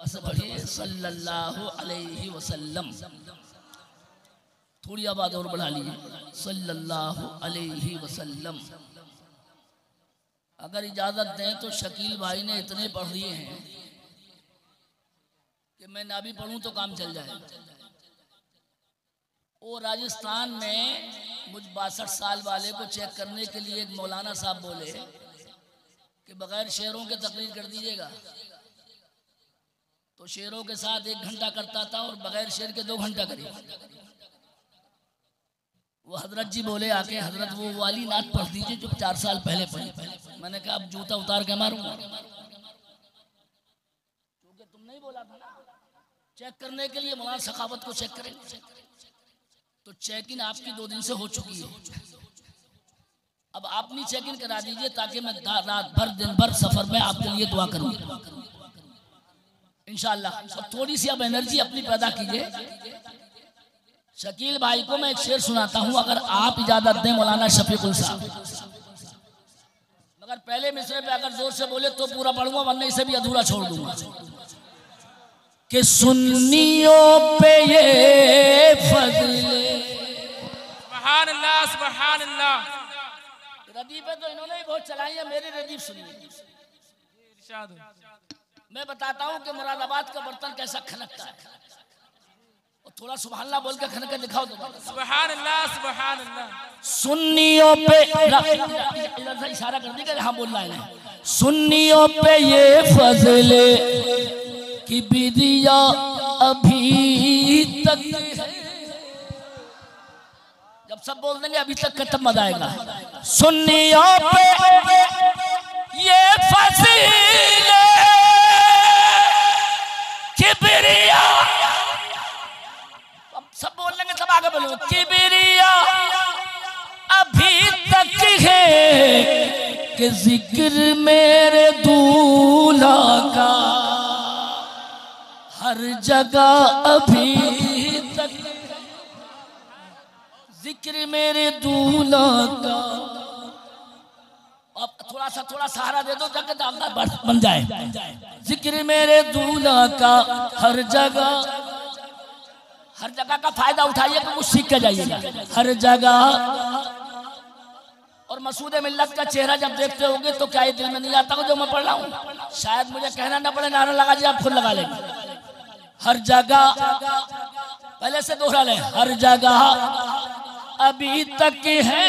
बस बढ़िए सल्लल्लाहु अलैहि वसल्लम। थोड़ी आवाज और बढ़ा लीजिए, सल्लल्लाहु अलैहि वसल्लम। अगर इजाजत दें तो शकील भाई ने इतने पढ़ लिए हैं कि मैं ना भी पढ़ूं तो काम चल जाए। वो राजस्थान में मुझ 62 साल वाले को चेक करने के लिए एक मौलाना साहब बोले कि बगैर शेरों के तकरीर कर दीजिएगा, तो शेरों के साथ 1 घंटा करता था और बगैर शेर के 2 घंटा करिए। वो हजरत जी बोले आके, हजरत वो वाली नात पढ़ दीजिए जो 4 साल पहले पढ़ी। मैंने कहा अब जूता उतार के मारूंगा, क्योंकि तुम नहीं बोला था ना चेक करने के लिए मौलाना सखावत को चेक करेंगे। तो चेक इन आपकी 2 दिन से हो चुकी है, अब आप नहीं चेक इन करा दीजिए ताकि मैं रात भर दिन भर सफर में आपके लिए दुआ करूं इंशाअल्लाह। अब थोड़ी सी अब एनर्जी अपनी पैदा कीजिए। शकील भाई को मैं एक शेर सुनाता हूं, अगर आप इजाजत दें मौलाना शफीकुल साहब। मगर पहले मिसरे पे अगर जोर से बोले तो पूरा पढ़ूंगा, वरना इसे भी अधूरा छोड़ दूंगा। कि सुन्नियों पे ये फज़ले, सुभान अल्लाह सुभान अल्लाह। रदीफ है तो इन्होंने भी बहुत चलाई है, मेरी रदीफ सुनिए। मैं बताता हूँ कि मुरादाबाद का बर्तन कैसा खनकता है, और थोड़ा सुभान अल्लाह बोल के खनक के दिखाओ तो। सुभान अल्लाह सुभान अल्लाह। सुन्नियों पे इधर से इशारा कर दी कि हाँ बोलना है। सुन्नियों पे ये फज़ले की बिदिया अभी तक, जब सब बोल देंगे अभी तक खत्म मजा आएगा। सुन्नियों पे ये फज़ले किबरिया, अब सब बोल लेंगे सब आगे बोलो। किबरिया अभी तक है कि जिक्र मेरे दूल्हा का हर जगह अभी तक, जिक्र मेरे दूल्हा का। अब थोड़ा सा सहारा दे दो जगह दामदार बन जाए। जिक्र मेरे दूल्हा का हर जगह का फायदा उठाइए तो कुछ सीख के जाइएगा हर जगह। और मसूद मिल्लत का चेहरा जब देखते होंगे तो क्या ये दिल में नहीं आता जो मैं पढ़ रहा हूँ? शायद मुझे कहना ना पड़े, नारा लगा दिया आप खुद लगा लेंगे। हर जगह, पहले से दोहरा ले, हर जगह अभी तक है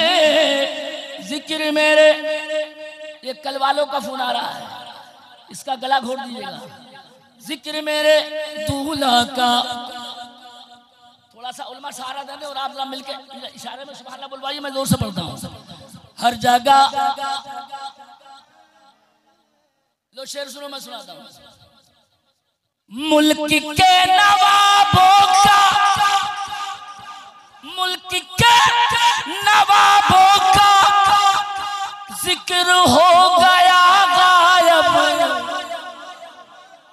जिक्र मेरे। ये कल वालों का फोन आ रहा है, इसका गला घोट दीजिएगा। जिक्र मेरे दूल्हा का, थोड़ा सा उल्मा सहारा देने और आप मिलके इशारे में सुभान अल्लाह बुलवाइए, मैं जोर से पढ़ता हूँ। हर जगह, लो शेर सुनो मैं सुनाता हूँ। मुल्क के नवाबों का, मुल्क के नवाबों का जिक्र हो गया गायब,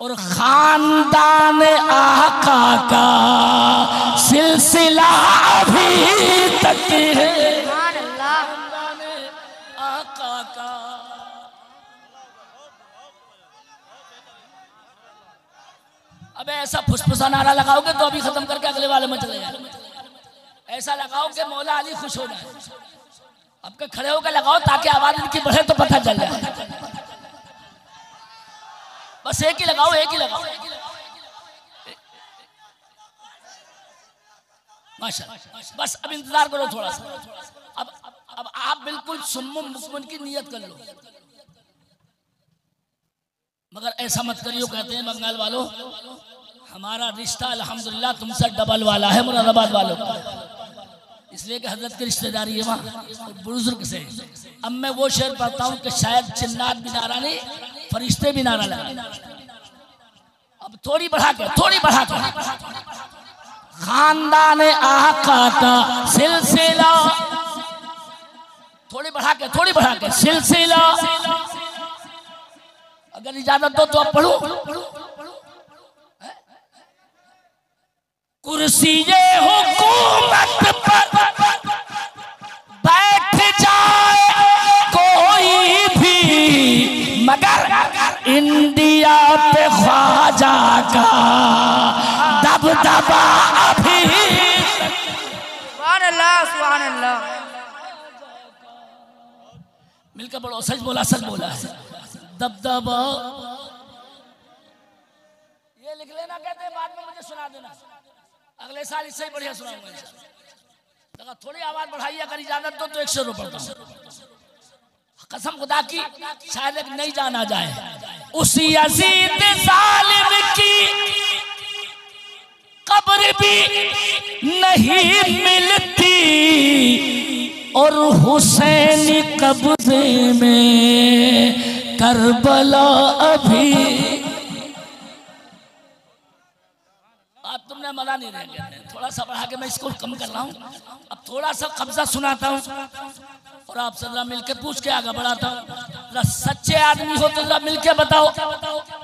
और खानदान आका का सिलसिला अभी तक है। खानदान आका का। अबे ऐसा फुसफुसा नारा लगाओगे तो अभी खत्म करके अगले वाले में चले जाए। ऐसा लगाओ कि मौला अली खुश हो जाए। अब के खड़े होकर लगाओ ताकि आवाज इनकी बढ़े तो पता चल जाए। बस एक ही लगाओ, एक ही लगाओ। माशाअल्लाह, बस अब इंतजार करो थोड़ा सा। अब आप बिल्कुल सुम्मुम मुकमन की नियत कर लो, मगर ऐसा मत करियो। कहते हैं बंगाल वालों, हमारा रिश्ता अल्हम्दुलिल्लाह तुमसे डबल वाला है मुरादाबाद वालों का, इसलिए कि हजरत की रिश्तेदारी है वहाँ बुजुर्ग से। अब मैं वो शेर पढ़ता हूँ कि शायद चिन्नात भी नारा नहीं, फरिश्ते भी नारा लगा। अब थोड़ी बढ़ा के खानदान आका का सिलसिला, थोड़ी बढ़ा के सिलसिला। अगर इजाजत दो तो अब पढ़ो। कुर्सी ये हुकूमत पर बैठ जाए कोई भी, मगर इंडिया पे ख्वाजा का दबदबा अभी। सुभान अल्लाह सुभान अल्लाह। मिलकर बोलो, सच बोला है। दबदबा ये लिख लेना, कहते हैं बाद में मुझे सुना देना, अगले साल इससे ही बढ़िया सुनाऊंगा। थोड़ी आवाज बढ़ाइए, अगर इजाजत दो तो 100 रुपए पढ़ता हूं, कसम खुदा की, शायद एक नहीं जाना जाए। उसी यजीद जालिम की कब्र भी नहीं मिलती और हुसैन कब्र में करबला अभी। आप तुमने मना नहीं रहेंगे, थोड़ा सा बढ़ा के मैं इसको कम कर रहा हूँ। अब थोड़ा सा कब्जा सुनाता हूँ और आप जरा मिलके पूछ के आगे बढ़ाता हूँ। सच्चे आदमी हो तो जरा मिलके बताओ,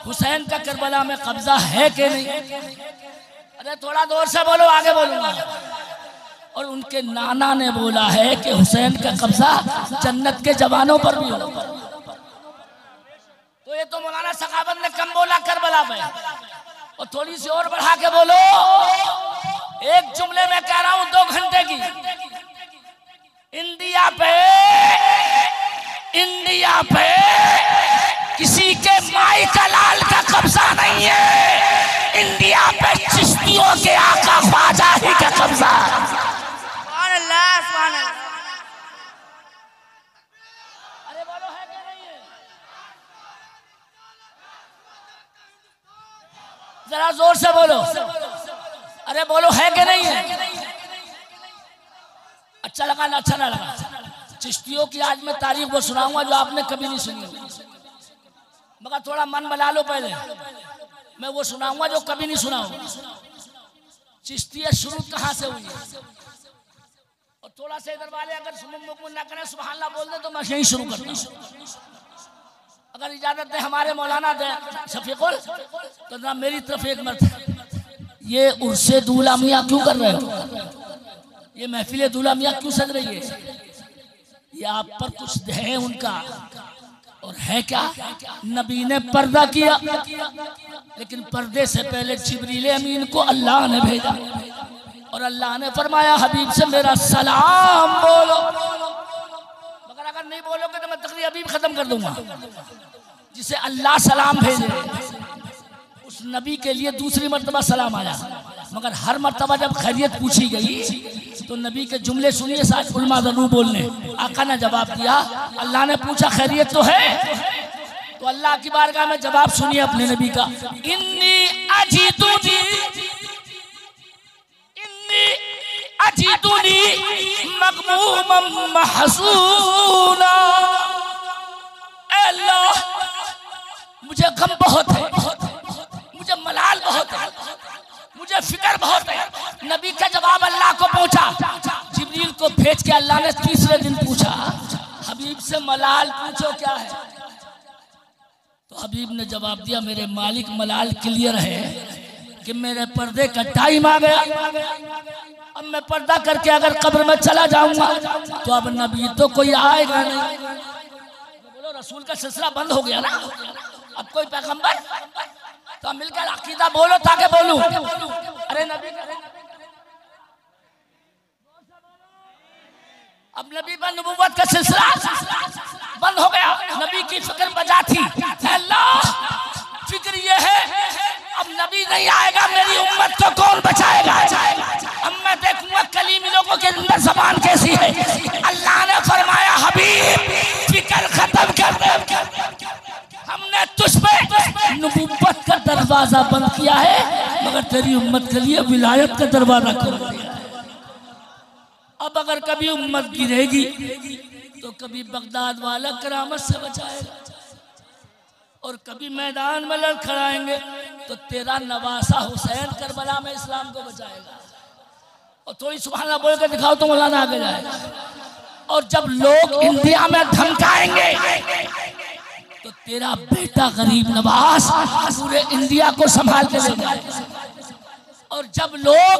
हुसैन का करबला में कब्जा है कि नहीं? अरे थोड़ा जोर से बोलो, आगे बोलूंगा। और उनके नाना ने बोला है कि हुसैन का कब्जा जन्नत के जवानों पर भी हो। तो ये तो मौलाना सखावत ने कम बोला करबला में, और थोड़ी सी और बढ़ा के बोलो। एक जुमले में कह रहा हूं 2 घंटे की। इंडिया पे किसी के माई का लाल का कब्जा नहीं है। इंडिया पे चिश्तियों के आका ख्वाजा ही का कब्जा। सुभान अल्लाह सुभान अल्लाह। अरे बोलो, है कि नहीं है? जरा जोर से बोलो, अरे बोलो, है कि नहीं है? अच्छा लगा ना, अच्छा ना लगा? चिश्तियों की आज मैं तारीख वो सुनाऊंगा जो आपने कभी नहीं सुनी, मगर थोड़ा मन बना लो पहले। मैं वो सुनाऊंगा जो कभी नहीं सुना होगा। चिश्तिया शुरू कहाँ से हुई है? और थोड़ा सा इधर वाले अगर सुमुन ना करें, सुभान अल्लाह बोल दे, तो मैं यहीं शुरू करता हूँ। अगर इजाजत दे हमारे मौलाना दे शफीकुल, तो ना मेरी तरफ एक मर्तबा। ये उर्से दूल्हा मियाँ क्यों कर रहे हो? ये महफिल दूल्हा मियाँ क्यों सज रही है? ये आप पर कुछ है उनका, और है क्या? नबी ने पर्दा किया, लेकिन पर्दे से पहले जिब्रील अमीन को अल्लाह ने भेजा, और अल्लाह ने फरमाया हबीब से मेरा सलाम बोलो। मगर अगर नहीं बोलोगे तो मैं तकरीर अभी खत्म कर दूंगा। जिसे अल्लाह सलाम भेजे, उस नबी के लिए दूसरी मर्तबा सलाम आया। मगर हर मर्तबा जब खैरियत पूछी गई तो नबी के जुमले सुनिए, साथ उलमा जरूर बोलने। आका ने जवाब दिया, अल्लाह ने पूछा खैरियत तो है? तो अल्लाह की बारगाह में जवाब सुनिए अपने नबी का, इन्नी अजीदुनी मगमूमम महसूना। अल्लाह, मुझे गम बहुत है, मुझे मलाल बहुत है, मुझे फिक्र बहुत है। नबी का जवाब अल्लाह को पहुंचा। जिब्रील को भेज के अल्लाह ने तीसरे दिन पूछा, हबीब से मलाल पूछो क्या है? तो हबीब ने जवाब दिया, मेरे मालिक मलाल क्लियर है कि मेरे पर्दे का टाइम आ गया। अब मैं पर्दा करके अगर कब्र में चला जाऊंगा तो अब नबी तो कोई आएगा नहीं। बोलो, रसूल का सिलसिला बंद हो गया ना, अब कोई पैगंबर? तो मिलकर अकीदा बोलो ताकि बोलूं। अरे नबी, अब नबी पर नबूवत का सिलसिला बंद हो गया। नबी की फिक्र बजा थी। अल्लाह, फिक्र ये है अब नबी नहीं आएगा, मेरी उम्मत को कौन बचाएगा? अब मैं देखूंगा कलीमी लोगों के अंदर ज़बान कैसी है। अल्लाह ने फरमाया हबीब फिक्र खत्म कर दे, हमने तुझ पे नबूवत का दरवाजा बंद किया है, मगर तेरी उम्मत के लिए विलायत का दरवाजा खोल दिया। अब अगर कभी उम्मत गिरेगी तो कभी बगदाद वाला करामत से बचाएगा, और कभी मैदान में लड़खड़ाएंगे तो तेरा नवासा हुसैन करबला में इस्लाम को बचाएगा। और थोड़ी सुभान अल्लाह बोल के दिखाओ तो मौलाना आगे जाएगा। और जब लोग इंडिया में धमकाएंगे तो तेरा बेटा गरीब नवाज पूरे इंडिया को संभाल के ले जाएगा। और जब लोग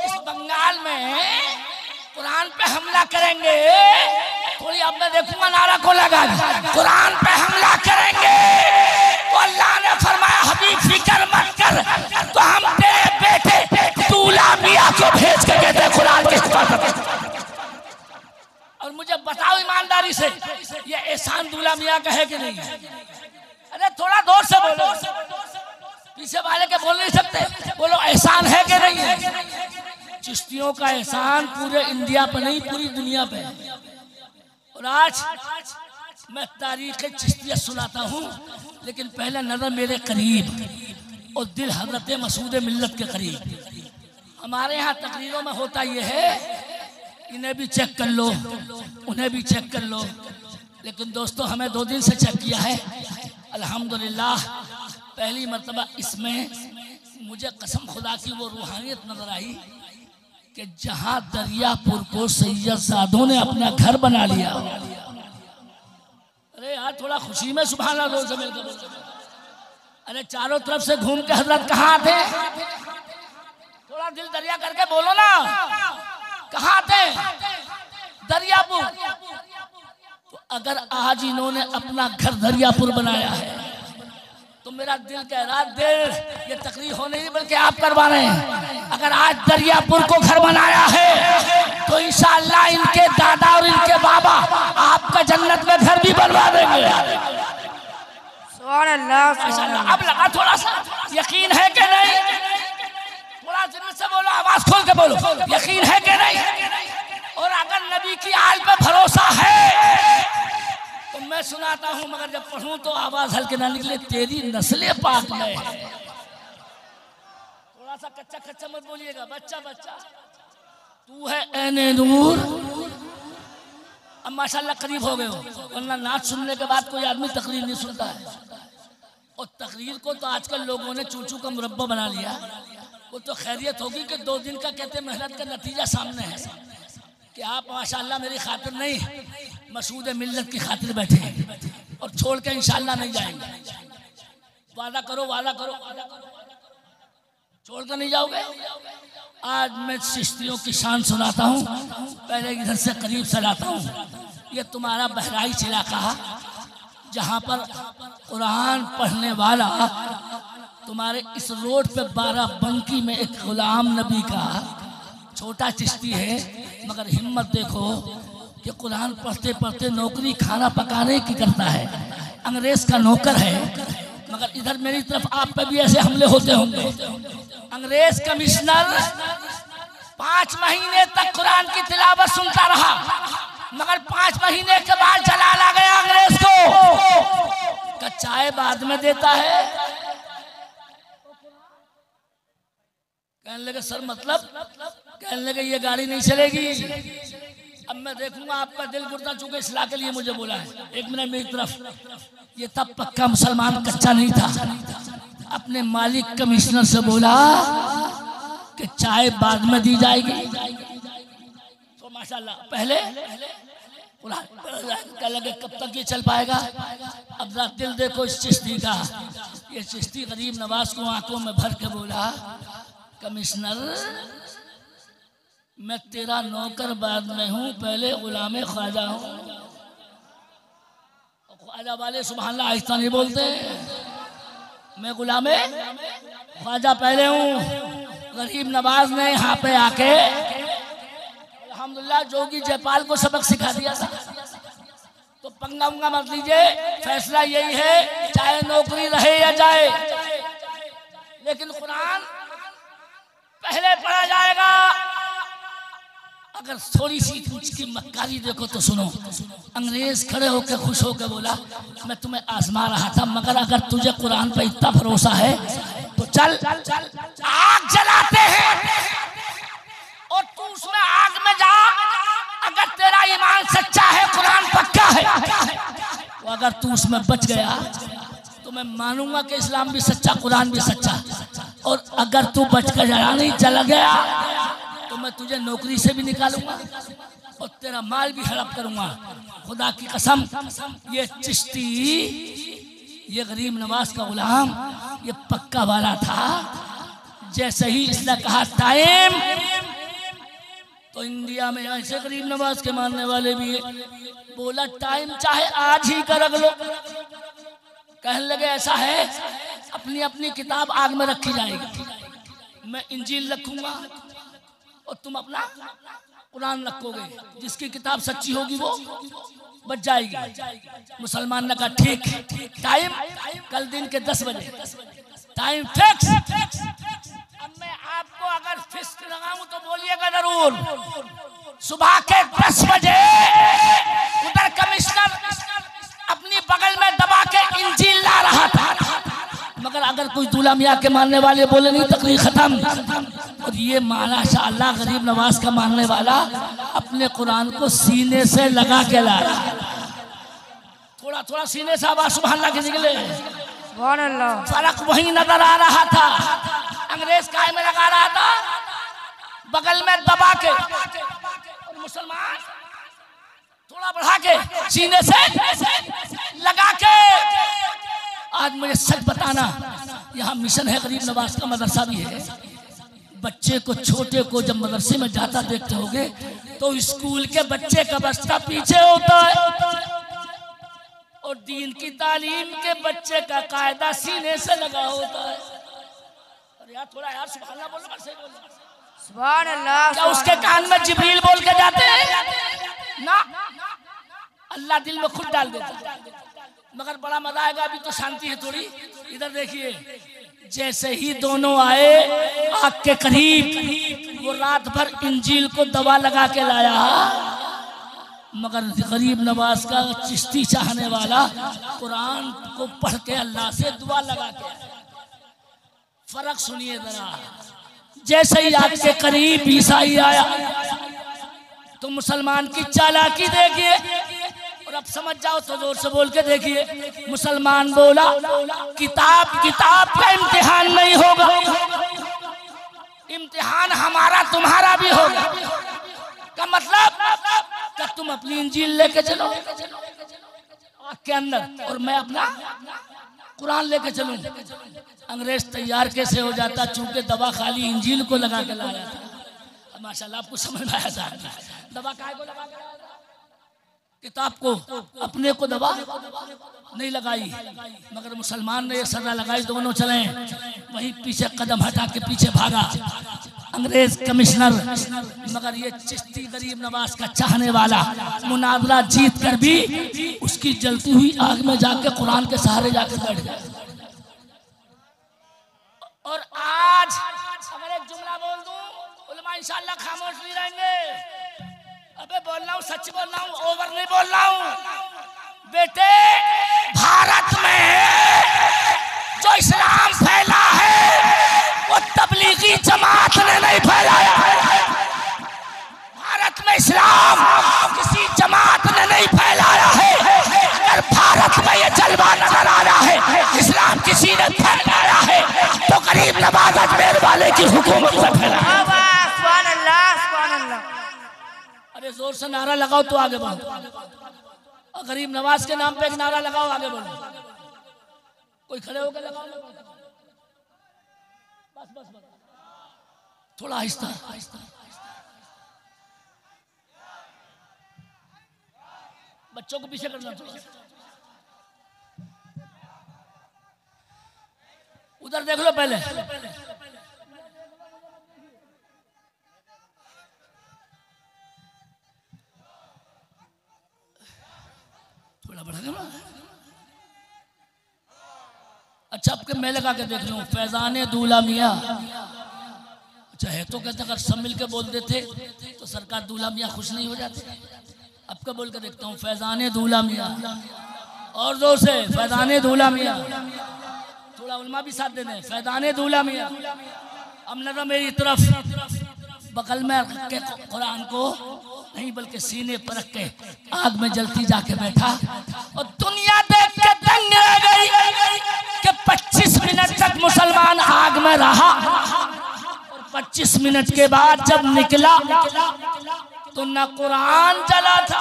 इस बंगाल में कुरान पे हमला करेंगे, थोड़ी अब मैं देखूंगा नारा को लगा, कुरान पे हमला करेंगे तो अल्लाह ने फरमाया हबीब फिक्र मत कर, तो हम तेरे बेटे दूल्हा मियां को भेज के कहते कुरान की हिफाजत। और मुझे बताओ ईमानदारी से, ये एहसान दूल्हा मियां का है कि नहीं? अरे थोड़ा जोर से बोलो, पीछे वाले के बोल नहीं सकते, बोलो एहसान है कि नहीं है? चिश्तियों का एहसान पूरे इंडिया पे नहीं, पूरी दुनिया पे है। और आज मैं तारीख चिश्तिया सुनाता हूँ, लेकिन पहले नजर मेरे करीब और दिल हजरत मसूद मिल्लत के करीब। हमारे यहाँ तकरीरों में होता यह है, इन्हें भी चेक कर लो, उन्हें भी चेक कर लो, लेकिन दोस्तों हमें 2 दिन से चेक किया है अल्हम्दुलिल्लाह। पहली मर्तबा इसमें मुझे कसम खुदा की वो रूहानियत नजर आई कि जहां दरियापुर को सैयदजादों ने अपना घर बना लिया। अरे यार थोड़ा खुशी में सुभान अल्लाह से मिलकर बोलो। अरे चारों तरफ से घूम के हजरत कहाँ थे? थोड़ा दिल दरिया करके बोलो ना, कहाँ थे? दरियापुर। तो अगर आज इन्होंने अपना घर दरियापुर बनाया है तो मेरा दिल कह रहा दिल ये तकरीर हो नहीं बल्कि आप करवा रहे हैं। अगर आज दरियापुर को घर बनाया है तो इंशाअल्लाह इनके दादा और इनके बाबा आपका जन्नत में घर भी बनवा देंगे। सुभान अल्लाह। अब लगा थोड़ा सा यकीन है कि नहीं? थोड़ा दिल से बोलो, आवाज खोल के बोलो, यकीन है कि नहीं? और अगर नबी की आल पे भरोसा है तो मैं सुनाता हूं, मगर जब पढ़ूं तो आवाज हल्के ना निकले। तेरी नस्लें पाक में है। थोड़ा सा कच्चा कच्चा मत बोलिएगा, बच्चा बच्चा तू है ऐने नूर। अब माशाल्लाह करीब हो गए हो, वरना नाच सुनने के बाद कोई आदमी तकरीर नहीं सुनता है। और तकरीर को तो आजकल लोगों ने चूचू का मुरब्बा बना लिया। वो तो खैरियत होगी कि 2 दिन का कहते मेहनत का नतीजा सामने है कि आप माशाल्लाह मेरी खातिर नहीं, मसूद मिल्लत की खातिर बैठे हैं और छोड़ के इंशाल्लाह नहीं जाएंगे। वादा करो, वादा करो, छोड़ कर नहीं जाओगे। आज मैं चिश्तियों की शान सुनाता हूँ, पहले इधर से करीब से लाता हूँ। ये तुम्हारा बहराइच इलाका जहाँ पर कुरान पढ़ने वाला तुम्हारे इस रोड पे 12 बंकी में एक गुलाम नबी का छोटा चिश्ती है, मगर हिम्मत देखो कि कुरान पढ़ते पढ़ते नौकरी खाना पकाने की करता है। अंग्रेज का नौकर है, मगर इधर मेरी तरफ आप पे भी ऐसे हमले होते होंगे। अंग्रेज कमिश्नर 5 महीने तक कुरान की तिलावत सुनता रहा, मगर 5 महीने के बाद जलाल आ गया अंग्रेज को। का चाय बाद में देता है। कहने लगे सर मतलब? कहने लगे ये गाड़ी नहीं चलेगी। अब मैं देखूंगा आपका दिल गुर्दा, चूंकि इस्लाह के लिए मुझे बोला है। 1 मिनट मेरी तरफ। ये तब पक्का मुसलमान कच्चा नहीं था। अपने मालिक कमिश्नर से बोला कि चाय बाद में दी जाएगी। तो माशाल्लाह पहले क्या लगे कब तक ये चल पाएगा। अब दिल देखो इस चिश्ती का। ये चिश्ती गरीब नवाज को आंखों में भर के बोला कमिश्नर मैं तेरा नौकर बाद में हूँ, पहले गुलामे ख्वाजा हूँ। ख्वाजा वाले सुभान अल्लाह आहिस्ता नहीं बोलते। मैं गुलामे ख्वाजा पहले हूँ। गरीब नवाज ने यहाँ पे आके अल्हम्दुलिल्लाह जोगी जयपाल को सबक सिखा दिया था। तो पंगा उंगा मत लीजिए, फैसला यही है चाहे नौकरी रहे या जाए, लेकिन कुरान पहले पढ़ा जाएगा। अगर थोड़ी सी उसकी मक्कारी देखो तो सुनो। अंग्रेज खड़े होकर खुश होकर बोला मैं तुम्हें आजमा रहा था, मगर अगर तुझे कुरान पर इतना भरोसा है तो चल आग जलाते हैं और तू उसमें आग में जा। अगर तेरा ईमान सच्चा है, कुरान पक्का है, तो अगर तू उसमें बच गया तो मैं मानूंगा कि इस्लाम भी सच्चा, कुरान भी सच्चा। और अगर तू बच कर जला नहीं चला गया तो मैं तुझे नौकरी से भी निकालूंगा और तेरा माल भी हड़प करूंगा। खुदा की कसम ये चिश्ती, ये गरीब नवाज का गुलाम, ये पक्का वाला था। जैसे ही इसने कहा टाइम, तो इंडिया में ऐसे गरीब नवाज के मानने वाले भी है। बोला टाइम चाहे आज ही का रख लो। कहने लगे ऐसा है, अपनी अपनी किताब आग में रखी जाएगी, मैं इंजील रखूंगा और तुम अपना कुरान रखोगे, जिसकी किताब सच्ची होगी वो बच जाएगी। मुसलमान ने कहा ठीक, टाइम कल दिन के 10 बजे, टाइम फिक्स। अब मैं आपको अगर फिक्स लगाऊं तो बोलिएगा जरूर। सुबह के 10 बजे उधर कमिश्नर अपनी बगल में दबा के इंजील ला रहा था, मगर अगर कोई दूल्हा मियाँ के मानने वाले बोले नहीं तकरीर खत्म। और ये माशाअल्लाह गरीब नवाज का मानने वाला अपने कुरान को सीने से लगा के ला रहा, थोड़ा थोड़ा सीने से आवाज सुभान अल्लाह के निकले, फर्क वही नजर आ रहा था। अंग्रेज काय में लगा रहा था, बगल में दबा के, और मुसलमान थोड़ा बढ़ा के सीने से लगा के। आज मुझे सच बताना, यहाँ मिशन है गरीब नवाज का, मदरसा भी है। बच्चे को, छोटे को जब मदरसे में जाता देखते होगे तो स्कूल के बच्चे का बस्ता पीछे होता है और दीन की तालीम के बच्चे का कायदा सीने से लगा होता है। अरे यार थोड़ा यार सुभान अल्लाह बोलो, सही बोलो सुभान अल्लाह। क्या उसके कान में जिब्रील बोल के जाते हैं? ना, अल्लाह दिल में खुद डाल देता है। मगर बड़ा मजा आएगा, अभी तो शांति है थोड़ी। इधर देखिए, जैसे ही दोनों आए आग के करीब, वो रात भर इंजील को दवा लगा के लाया, मगर गरीब नवाज का चिश्ती चाहने वाला कुरान को पढ़ के अल्लाह से दुआ लगा के। फर्क सुनिए जरा, जैसे ही आग के करीब ईसाई आया तो मुसलमान की चालाकी देखिए, और अब समझ जाओ तो जोर से बोल के देखिए। मुसलमान बोला, किताब का इम्तिहान नहीं होगा, इम्तिहान हमारा तुम्हारा भी होगा। का मतलब कि तुम अपनी इंजील लेके चलो आग के अंदर, और मैं अपना कुरान लेके चलूं। अंग्रेज तैयार कैसे हो जाता, चूंकि दवा खाली इंजील को लगा के लाया था। माशाल्लाह आपको समझ में आया था, दवा काहे को लगा के लाया था? किताब को, अपने को दवा नहीं लगाई, मगर मुसलमान ने ये सजा लगाई, दोनों चले। वही पीछे कदम हटा के पीछे भागा अंग्रेज कमिश्नर, मगर ये चिश्ती गरीब नवाज का चाहने वाला मुनाजरा जीत कर भी उसकी जलती हुई आग में जाके कुरान के सहारे जाकर बैठ गया। और आज अगर एक जुमला बोल दूं, उलमा इंशाअल्लाह खामोश नहीं रहेंगे। अबे बोल रहा हूँ, सच बोल रहा हूँ, ओवर नहीं बोल रहा हूँ। बेटे, भारत में जो इस्लाम फैला है वो तबलीगी जमात ने नहीं फैलाया है। भारत में इस्लाम किसी जमात ने नहीं फैलाया है। अगर भारत में ये जलवा नजर आ रहा है इस्लाम किसी ने फैलाया है तो गरीब नवाज अजमेर वाले की हुकूमत से फैलाया। सुभान अल्लाह, सुभान अल्लाह। अरे जोर से नारा लगाओ तो आगे बढ़ो। गरीब नवाज के नाम पे एक नारा लगाओ, आगे बढ़ो। कोई खड़े होकर लगाओ, बस बस बस, थोड़ा आहिस्ता आहिस्ता। बच्चों को पीछे करना, उधर देख लो पहले। थोड़ा बढ़ा ना। अच्छा, आपके मैं लगा के देख लूं, फैजाने दूल्हा मियाँ। अच्छा है तो कहते अगर सब मिलके बोल देते तो सरकार दूल्हा मियाँ खुश नहीं हो जाते। आपका बोल के देखता हूँ, फैजाने दूल्हा मियाँ, और जोर से, फैजाने दूल्हा मियाँ। थोड़ा उलमा भी साथ दे दें, फैजाने दूल्हा मियाँ। अब नजर मेरी तरफ, बगल में रख के कुरान को नहीं बल्कि सीने पर रख के आग में जलती जाके बैठा, और दुनिया देख के दंग रह गई कि 25 मिनट तक मुसलमान आग में रहा। और 25 मिनट के बाद जब निकला तो न कुरान जला था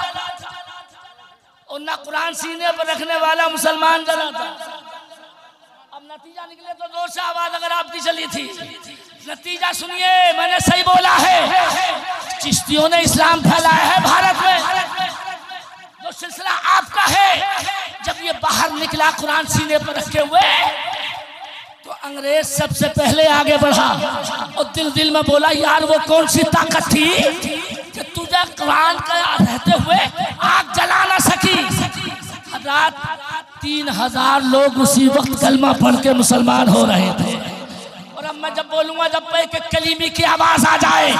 और न कुरान सीने पर रखने वाला मुसलमान जला था। अब नतीजा निकले तो जोर से आवाज अगर आपकी चली थी। नतीजा सुनिए, मैंने सही बोला है। चिश्तियों ने इस्लाम फैलाया है भारत में। जो सिलसिला आपका है जब ये बाहर निकला कुरान सीने पर रखे हुए तो अंग्रेज सबसे पहले आगे बढ़ा और दिल दिल में बोला यार वो कौन सी ताकत थी कि तुझे कुरान का रहते हुए आग जला ना सकी। रात 3000 लोग उसी वक्त कलमा पढ़ के मुसलमान हो रहे थे। और अब मैं जब बोलूंगा जब पे के कलीमी की आवाज आ जाए,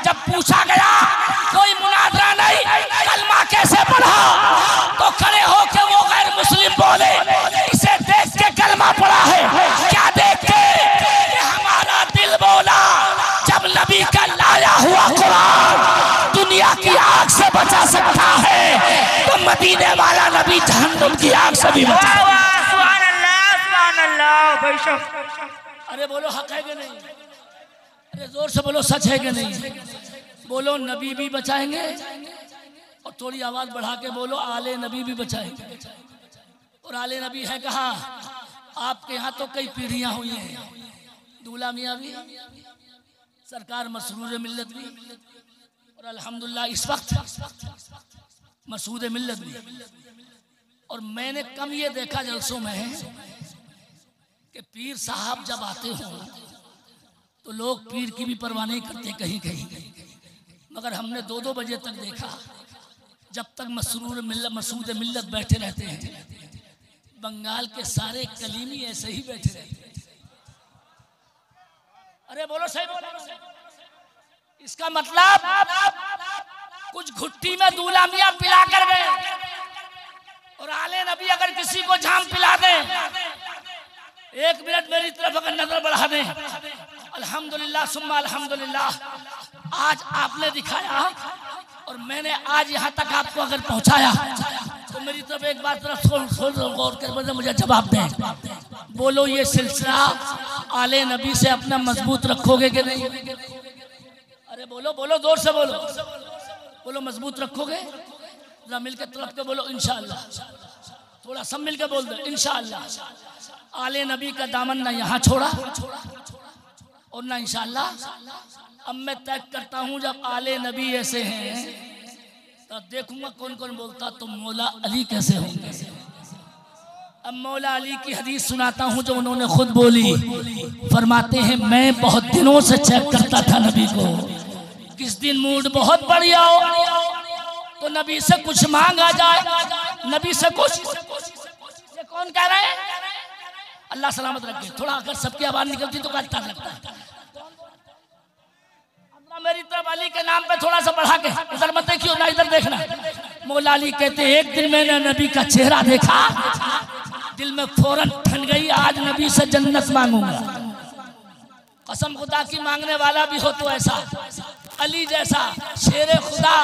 जब पूछा गया कोई मुनाजरा नहीं कलमा कैसे पढ़ा तो खड़े हो के वो गैर मुस्लिम बोले इसे देख के कलमा पढ़ा है। क्या देख के? हमारा दिल बोला जब नबी का लाया हुआ कुरान दुनिया की आग से बचा सकता है तो मदीने वाला नबी जहन्नुम की आग से भी बचा। सुभान अल्लाह सुभान अल्लाह। अरे बोलो हक है कि नहीं? अरे जोर से बोलो सच है कि नहीं? बोलो नबी भी बचाएंगे और थोड़ी आवाज बढ़ा के बोलो आले नबी भी बचाएंगे। और आले नबी है कहाँ? आपके यहाँ तो कई पीढ़ियां हुई हैं। दूल्हा मियाँ भी, सरकार मसरूर मिल्लत भी, और अल्हम्दुलिल्लाह इस वक्त मसूद मिल्लत भी। और मैंने कम ये देखा जलसों में कि पीर साहब जब आते हो तो लोग पीर की भी परवाह नहीं करते कहीं कहीं, मगर हमने 2-2 बजे तक देखा जब तक मसूद मिल्लत बैठे रहते हैं। बंगाल के सारे कलीमी ऐसे ही बैठे रहते हैं। अरे बोलो सही बोलो। इसका मतलब कुछ घुट्टी में दूल्हा मियां पिला कर गए और आले नबी अगर किसी को जाम पिला दे, 1 मिनट मेरी तरफ अगर नजर बढ़ा दे, अल्हम्दुलिल्लाह सुम्मा अल्हम्दुलिल्लाह आज आपने दिखाया और मैंने आज यहाँ तक आपको अगर पहुँचाया तो मेरी तरफ एक बार गौर कर मुझे जवाब दें। बोलो ये सिलसिला आले नबी से अपना मजबूत रखोगे कि नहीं? अरे बोलो बोलो जोर से बोलो। बोलो मजबूत रखोगे? जरा मिल के तरफ के बोलो इंशाअल्लाह। थोड़ा सब मिल के बोल दो इंशाअल्लाह। आले नबी का दामन ना यहाँ छोड़ा और ना इंशाअल्लाह। अब मैं तय करता हूँ जब आले नबी ऐसे हैं तो देखूंगा कौन कौन बोलता तो मौला अली कैसे होंगे। अब मौला अली की हदीस सुनाता हूँ जो उन्होंने खुद बोली। फरमाते हैं मैं बहुत दिनों से चेक करता था नबी को, किस दिन मूड बहुत बढ़िया हो तो नबी से कुछ मांगा जाए, नबी से कुछ। ये कौन कह रहे हैं? अल्लाह सलामत रखे। थोड़ा अगर सबकी आवाज निकलती तो क्या लगता है? मेरी तरफ अली के नाम पे थोड़ा सा बढ़ा के, इधर मत देखियो ना इधर देखना। मौला अली कहते एक दिन मैंने नबी का चेहरा देखा, दिल में फौरन ठन गई आज नबी से जन्नत मांगूंगा। कसम खुदा की मांगने वाला भी हो तो ऐसा अली जैसा शेरे खुदा।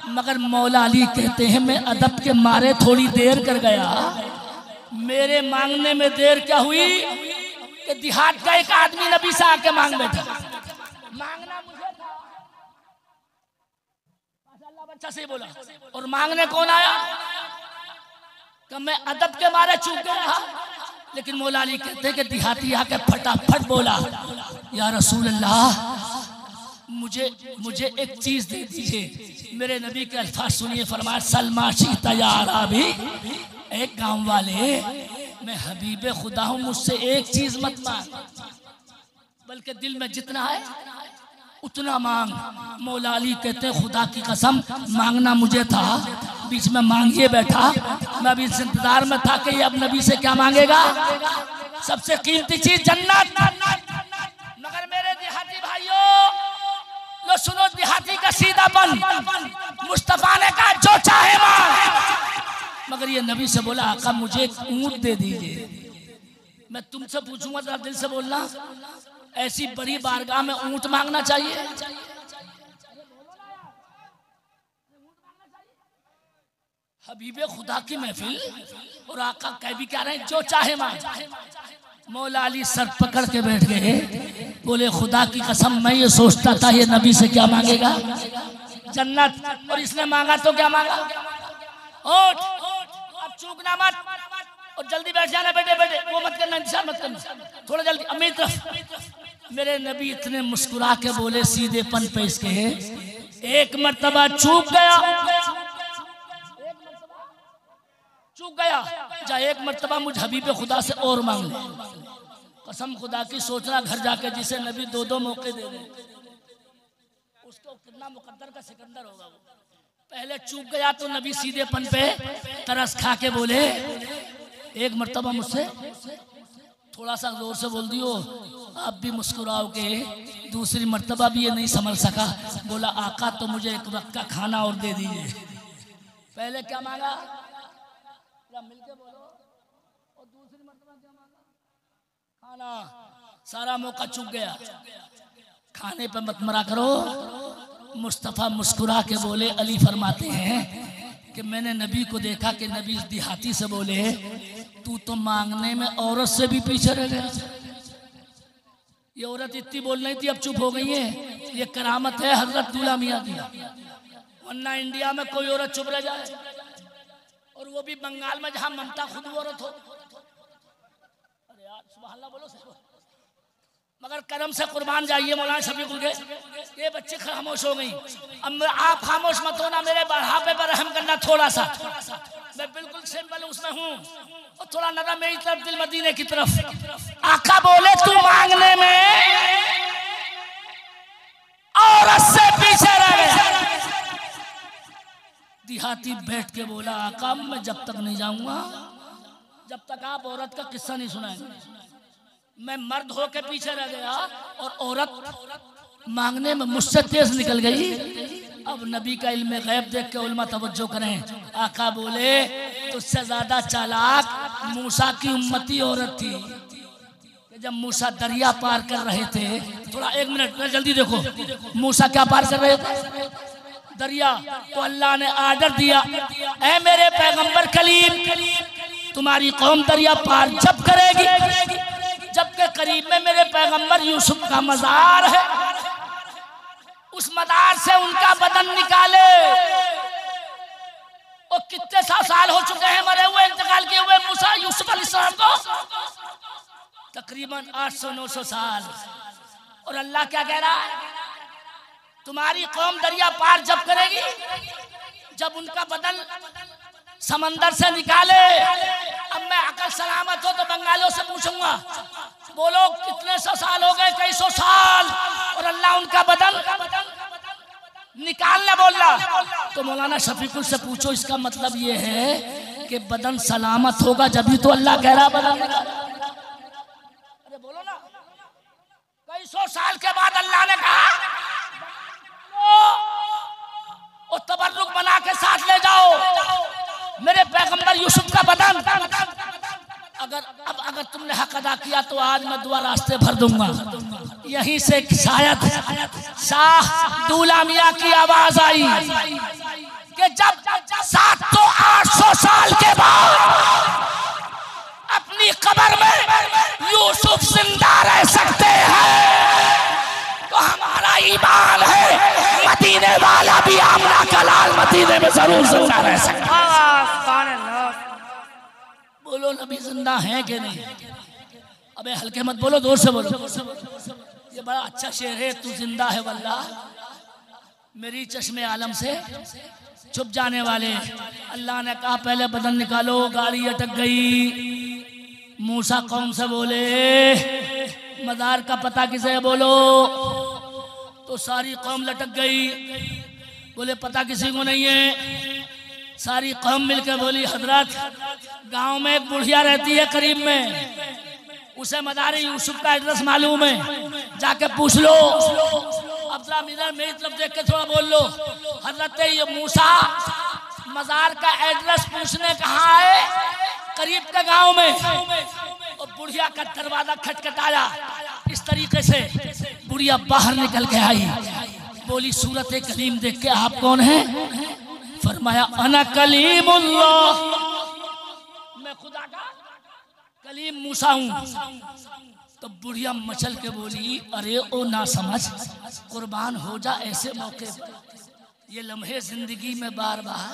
मगर मौला अली कहते हैं मैं अदब के मारे थोड़ी देर कर गया। मेरे मांगने में देर क्या हुई कि देहात का एक आदमी नबी से आके मांग बैठा। मांगना मुझे था, माशाअल्लाह बच्चा से बोला। और मांगने कौन आया? कि मैं अदब के मारे चूक गया। लेकिन मौला अली कहते हैं कि देहाती आके फटाफट बोला या रसूल अल्लाह मुझे एक चीज दे दीजिए। मेरे नबी के अल्फाज सुनिए। फरमाया सलमाशी तैयार अभी एक गांव वाले, मैं हबीबे खुदा हूं, मुझसे एक चीज मत मांग बल्कि दिल में जितना है उतना मांग। मौला अली कहते हैं खुदा की कसम मांगना मुझे था, बीच में मांगिए बैठा। मैं अभी इंतजार में था कि अब नबी से क्या मांगेगा। सबसे कीमती चीज जन्नत। मगर मेरे देहाती भाइयों लो सुनो, देहाती का सीधापन। मुस्तफा ने कहा जो चाहे मांग, मगर ये नबी से बोला आका मुझे एक ऊंट दे दीजिए। मैं तुमसे पूछूंगा जरा दिल से बोलना, ऐसी बड़ी बारगाह में ऊंट मांगना चाहिए? हबीबे खुदा की महफिल और आका कह भी क्या रहे जो चाहे मांग। मौला अली सर पकड़ के बैठ गए, बोले खुदा की कसम मैं ये सोचता था ये नबी से क्या मांगेगा, जन्नत, और इसने मांगा तो क्या मांगा, ऊंट। अब चूकना मत और जल्दी बैठ जाना बेटे, बेटे वो मत करना, इंतजार मत करना, थोड़ा जल्दी। अमीर तरफ मेरे नबी इतने मुस्कुरा के बोले सीधेपन पे इसके, एक मर्तबा चूक गया, चूक गया जा एक मर्तबा मुझ हबीब खुदा से और मांग ले। कसम खुदा की सोचना घर जाके जिसे नबी दो दो मौके दे दे उसको कितना मुकद्दर का सिकंदर होगा वो। पहले चूक गया तो नबी सीधेपन पे तरस खा के बोले एक मर्तबा मुझसे थोड़ा सा जोर से बोल दियो आप भी मुस्कुराओ के। दूसरी मर्तबा भी ये नहीं समझ सका, बोला आका तो मुझे एक वक्त का खाना और दे दीजिए। पहले क्या मांगा मिलके बोलो, और दूसरी मर्तबा क्या मांगा खाना। सारा मौका चूक गया। खाने पे मत मरा करो। मुस्तफ़ा मुस्कुरा के बोले, अली फरमाते हैं कि मैंने नबी को देखा कि नबी देहाती से बोले तू तो मांगने में औरत से भी पीछे रह गया। ये औरत इतनी बोल रही थी अब चुप हो गई है। ये करामत है हजरत दूल्हा मियां की, वरना इंडिया में कोई औरत चुप रह जाए, और वो भी बंगाल में जहां ममता खुद औरत हो। अरे यार सुभान अल्लाह बोलो। मगर करम से कुर्बान जाइए मौलाना शफीकुल के, ये बच्चे खामोश हो गई। अब आप खामोश मत होना, मेरे बढ़ापे पर रहम करना थोड़ा सा। मैं बिल्कुल सिंपल उसमें हूँ, और थोड़ा नजर मेरी तरफ, दिल मदीने की तरफ। आका बोले तू मांगने में औरत से पीछे रह गया। देहाती बैठ के बोला आका मैं जब तक नहीं जाऊंगा जब तक आप औरत का किस्सा नहीं सुनाएंगे। मैं मर्द होके पीछे रह गया और औरत मांगने में मुझसे तेज निकल गई। अब नबी का इल्म गैब देख के उल्मा तवज्जो करें। आका बोले तुझसे ज्यादा चालाक मूसा की उम्मती औरत थी। जब मूसा दरिया पार कर रहे थे, थोड़ा एक मिनट जल्दी देखो, मूसा क्या पार कर रहे थे? दरिया। तो अल्लाह ने आर्डर दिया, ऐ मेरे पैगंबर कलीम तुम्हारी कौम दरिया पार जब करेगी जबकि करीब में मेरे पैगंबर यूसुफ का मजार है, उस मजार से उनका बदन निकाले। और कितने साल हो चुके हैं मरे हुए, इंतकाल किए हुए मूसा यूसुफ अलैहिस्सलाम को, तकरीबन 800-900 साल। और अल्लाह क्या कह रहा है? तुम्हारी कौम दरिया पार जब करेगी जब उनका बदन समंदर से निकाले। अब मैं अकल सलामत हो तो बंगालियों से पूछूंगा, बोलो कितने सौ साल हो गए? कई सौ साल। और अल्लाह उनका बदन निकालना बोल रहा। तो मौलाना शफीकुल से पूछो, इसका मतलब ये है कि बदन सलामत होगा जब तो अल्लाह कह रहा बदन निकाल। अरे बोलो ना, कई सौ साल के बाद अल्लाह ने कहा और तबर्रुक बना के साथ ले जाओ मेरे पैगंबर यूसुफ का बदन। अगर तुमने हक अदा किया तो आज मैं दुआ रास्ते भर दूंगा। यहीं से शायद शाह दूल्हा मियां की आवाज आई कि जब 700-800 साल के बाद अपनी कब्र में यूसुफ जिंदा रह सकते हैं तो हमारा ईमान है मदीने वाला भी आमना का लाल मदीने में जरूर जिंदा रह सकता है। बोलो नबी जिंदा है कि नहीं? अबे हल्के मत बोलो, जोर से बोलो। ये बड़ा अच्छा शेर है, तू जिंदा है वल्लाह मेरी चश्मे आलम से छुप जाने वाले। अल्लाह ने कहा पहले बदन निकालो, गाड़ी अटक गई। मूसा कौम से बोले मजार का पता किसे है बोलो, तो सारी कौम लटक गई। बोले पता किसी को नहीं है। सारी कौम मिलकर बोली हजरत गांव में एक बुढ़िया रहती है करीब में, उसे मदार यूसुफ का एड्रेस मालूम है, जाके पूछ लो। अब जरा मेरी तरफ देख के थोड़ा बोल लो। हजरत ये मूसा मजार का एड्रेस पूछने कहाँ आए? करीब के गांव में। और बुढ़िया का दरवाजा खटखटाया इस तरीके से, बुढ़िया बाहर निकल के आई। बोली सूरत कलीम देख के आप कौन हैं? फरमाया अना कलीमुल्लाह, मैं खुदा का कलीम मूसा हूँ। तो बुढ़िया मचल के बोली अरे ओ ना समझ, कुर्बान हो जा ऐसे मौके पर, ये लम्हे जिंदगी में बार बार।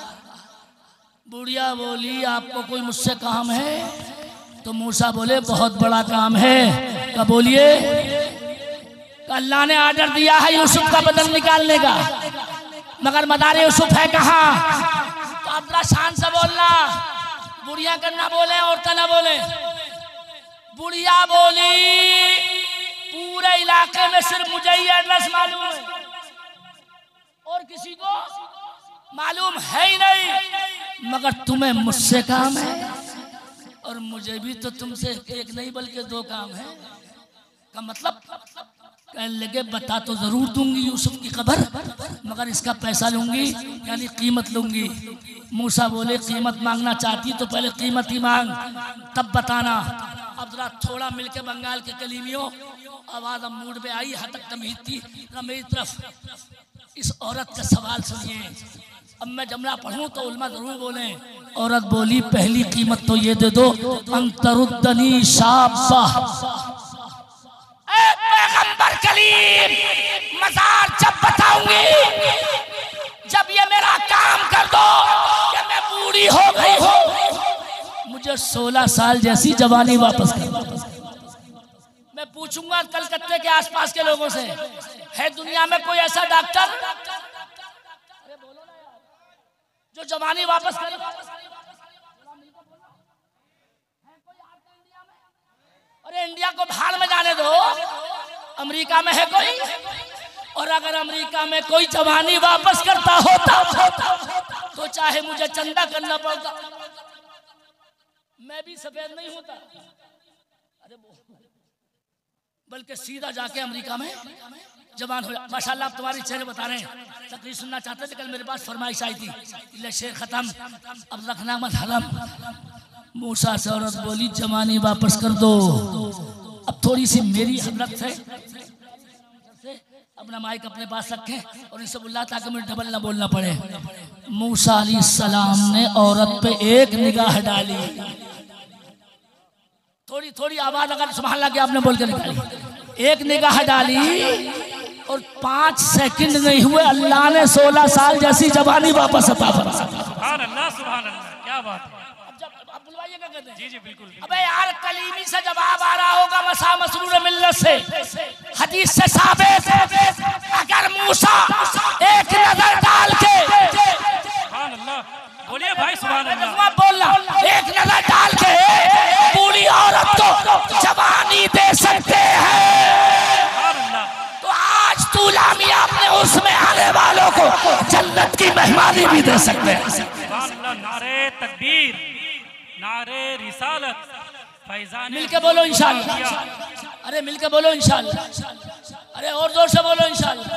बुढ़िया बोली आपको कोई मुझसे काम है? तो मूसा बोले बहुत बड़ा काम है। क्या बोलिए? अल्लाह ने आर्डर दिया है यूसुफ का बदन निकालने का, मगर मदार यूसुफ है कहाँ? तो अपना शान से बोलना। बुढ़िया करना बोले औरतें ना बोले। बुढ़िया बोली पूरे इलाके में सिर्फ मुझे ही एड्रेस मालूम है और किसी को मालूम है ही नहीं, मगर तुम्हें मुझसे काम है और मुझे भी तो तुमसे एक नहीं बल्कि दो काम है। का मतलब कहने लगे बता तो जरूर दूंगी यूसुफ की खबर, मगर इसका पैसा लूंगी यानी कीमत लूंगी। मूसा बोले कीमत मांगना चाहती तो पहले कीमत ही मांग तब बताना। अब जरा थोड़ा मिलके बंगाल के कलीमियों आवाज अब मूड में आई, हद तक तमीज थी ना मेरी तरफ। इस औरत का सवाल सुनिए, अब मैं जमला पढ़ूं तो उल्मा जरूर बोले। औरत बोली पहली कीमत तो ये दे दो अंतरुद्दनी शाबा, पैगंबर कलीम मजार जब बताऊंगी, जब ये मेरा काम कर दो कि मैं बूढ़ी हो गई हूँ, मुझे 16 साल जैसी जवानी वापस कर। मैं पूछूंगा कलकत्ते के आसपास के लोगों से, है दुनिया में कोई ऐसा डॉक्टर जो जवानी वापस करे? अरे इंडिया को भाड़ में जाने दो, अमेरिका में है कोई? और अगर अमेरिका में कोई जवानी वापस करता होता तो चाहे मुझे चंदा करना पड़ता, मैं भी सफेद नहीं होता। अरे बल्कि सीधा जाके अमेरिका में जवान हो। माशाल्लाह तुम्हारी चेहरे बता रहे हैं, तकरीर सुनना चाहते थे। कल मेरे पास फरमाइश आई थी शेर खत्म अब रखना मत हलम। मूसा से औरत बोली जवानी वापस कर दो। अब थोड़ी सी मेरी हजरत से अपना माइक अपने पास रखें और इनसे बोला ताकि मुझे डबल ना बोलना पड़े। मूसा अलैहिस्सलाम ने औरत पे एक निगाह डाली, थोड़ी थोड़ी आवाज अगर सुभान अल्लाह की आपने बोल के निकाली, एक निगाह डाली और 5 सेकंड नहीं हुए अल्लाह ने 16 साल जैसी जवानी वापस अता फरमा। सुभान अल्लाह, सुभान अल्लाह, क्या बात है। अब बुलवाइएगा कहते हैं। जी जी बिल्कुल। अबे यार कलीमी से जवाब आ रहा होगा मसा मसरूर मिल्लत से, हदीस से साबित। अगर मूसा एक नजर डाल के, सुभान अल्लाह, बोलिए भाई सुभान अल्लाह, बोलना, एक नजर डाल के बूढ़ी औरत को जवानी दे सकते हैं, तो आज तू लामिया अपने उसमें आने वालों को जन्नत की मेहमानी भी दे सकते हैं। सुभान अल्लाह, नारे तकबीर, नारे रिसालत, फैजान। मिलके बोलो इंशाअल्लाह। अरे मिलके बोलो इंशाअल्लाह। अरे और जोर से बोलो इंशाअल्लाह।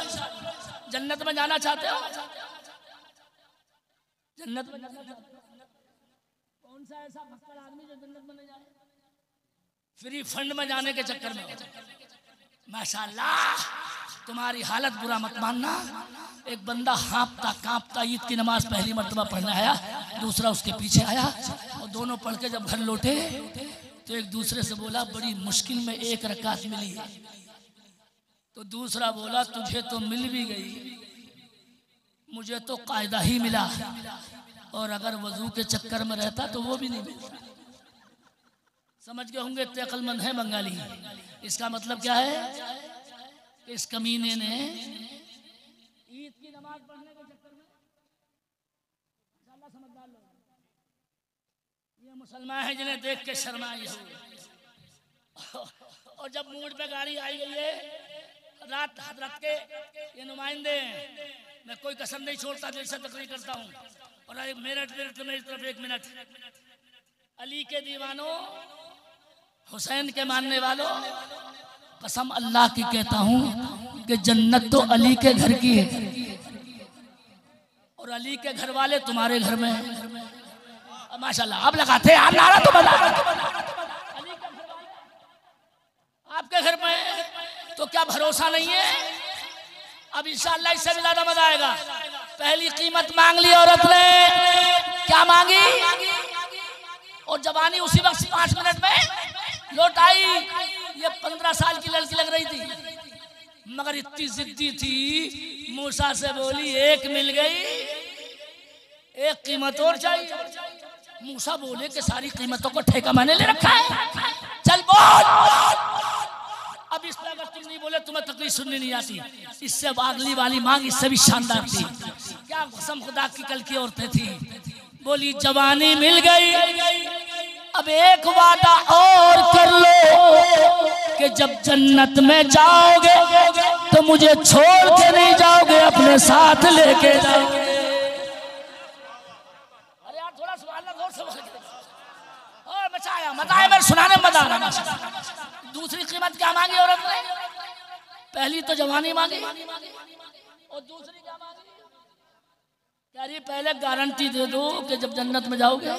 जन्नत में जाना चाहते हो? जन्नत में कौन सा ऐसा भक्कड़ आदमी जो जन्नत में नहीं जाए? फ्री फंड में जाने के चक्कर में। माशाअल्लाह तुम्हारी हालत बुरा मत मानना। एक बंदा हाँपता कांपता ईद की नमाज पहली मर्तबा पढ़ने आया, दूसरा उसके पीछे आया और दोनों पढ़ के जब घर लौटे तो एक दूसरे से बोला बड़ी मुश्किल में एक रकात मिली है। तो दूसरा बोला तुझे तो मिल भी गई, मुझे तो कायदा ही मिला, और अगर वजू के चक्कर में रहता तो वो भी नहीं मिलता। समझ गए होंगे इतने अक्लमंद है बंगाली। इसका मतलब क्या है कि इस कमीने ने ईद की नमाज पढ़ने के चक्कर में, समझदार लोग, ये मुसलमान है जिन्हें देख के शर्माई हो। और जब मूड पे गाड़ी आई गई है, रात हजरत के ये नुमाइंदे हैं, मैं कोई कसम नहीं छोड़ता, दिल से तकरीर करता हूँ। और एक मिनट मेरी तरफ 1 मिनट। अली के दीवानों, हुसैन के मानने वालों, कसम अल्लाह की कहता हूँ कि जन्नत तो अली के घर की है और अली के घर वाले तुम्हारे घर में है। माशाल्लाह आप लगाते हैं, आप नारा तो बना, आपके घर में तो क्या भरोसा नहीं है? अब इंशाअल्लाह इससे भी ज्यादा मजा आएगा। पहली कीमत मांग ली औरत ने, क्या मांगी? और जवानी उसी वक्त 5 मिनट में लौट आई। ये 15 साल की लड़की लग रही थी, मगर इतनी जिद्दी थी, मूसा से बोली एक मिल गई, एक कीमत और चाहिए। मूसा बोले कि सारी कीमतों को ठेका मैंने ले रखा है, चल बोल। अब इस तरह तुम नहीं बोले, तुम्हें तकलीफ सुननी नहीं आती। इससे अगली वाली मांग इससे भी शानदार थी। क्या कसम खुदा की कल की औरतें थी, बोली जवानी मिल गई, अब एक वादा और कर लो कि जब जन्नत में जाओगे तो मुझे छोड़ के नहीं जाओगे, अपने साथ लेके जाओगे। अरे यार थोड़ा सुभान अल्लाह जोर से बोल और मचाया मचाया, मेरे सुनाने में मजा आ रहा। दूसरी कीमत क्या मांगी औरत ने? पहली तो जवानी मांगी और दूसरी क्या मांगी? कह रही पहले गारंटी दे दो कि जब जन्नत में जाओगे,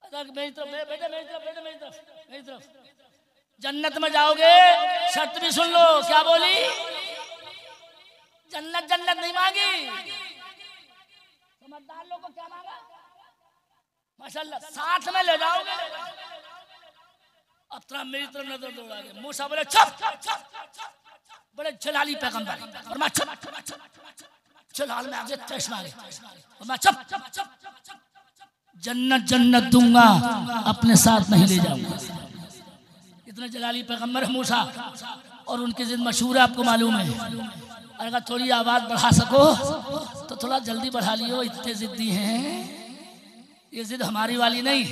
मेरी तरफ बेटे, मेरी तरफ जन्नत में जाओगे। शर्त भी सुन लो, क्या बोली? जन्नत नहीं मांगी। समझदार लोगों को क्या मांगा? माशाल्लाह साथ में ले जाओगे। अब तरह मेरी तरफ नजर दौड़ागे। मूसा बोले चुप, बड़े जलाली पैगंबर और मैं चलाल में आगे चश्मा और मैं चुप, जन्नत दूंगा, अपने साथ नहीं ले जाऊंगा। इतने जलाली पैगंबर है मूसा, और उनकी जिद मशहूर है, आपको मालूम है। अगर थोड़ी आवाज बढ़ा सको तो थोड़ा जल्दी बढ़ा लियो, इतने जिद्दी हैं। ये जिद हमारी वाली नहीं,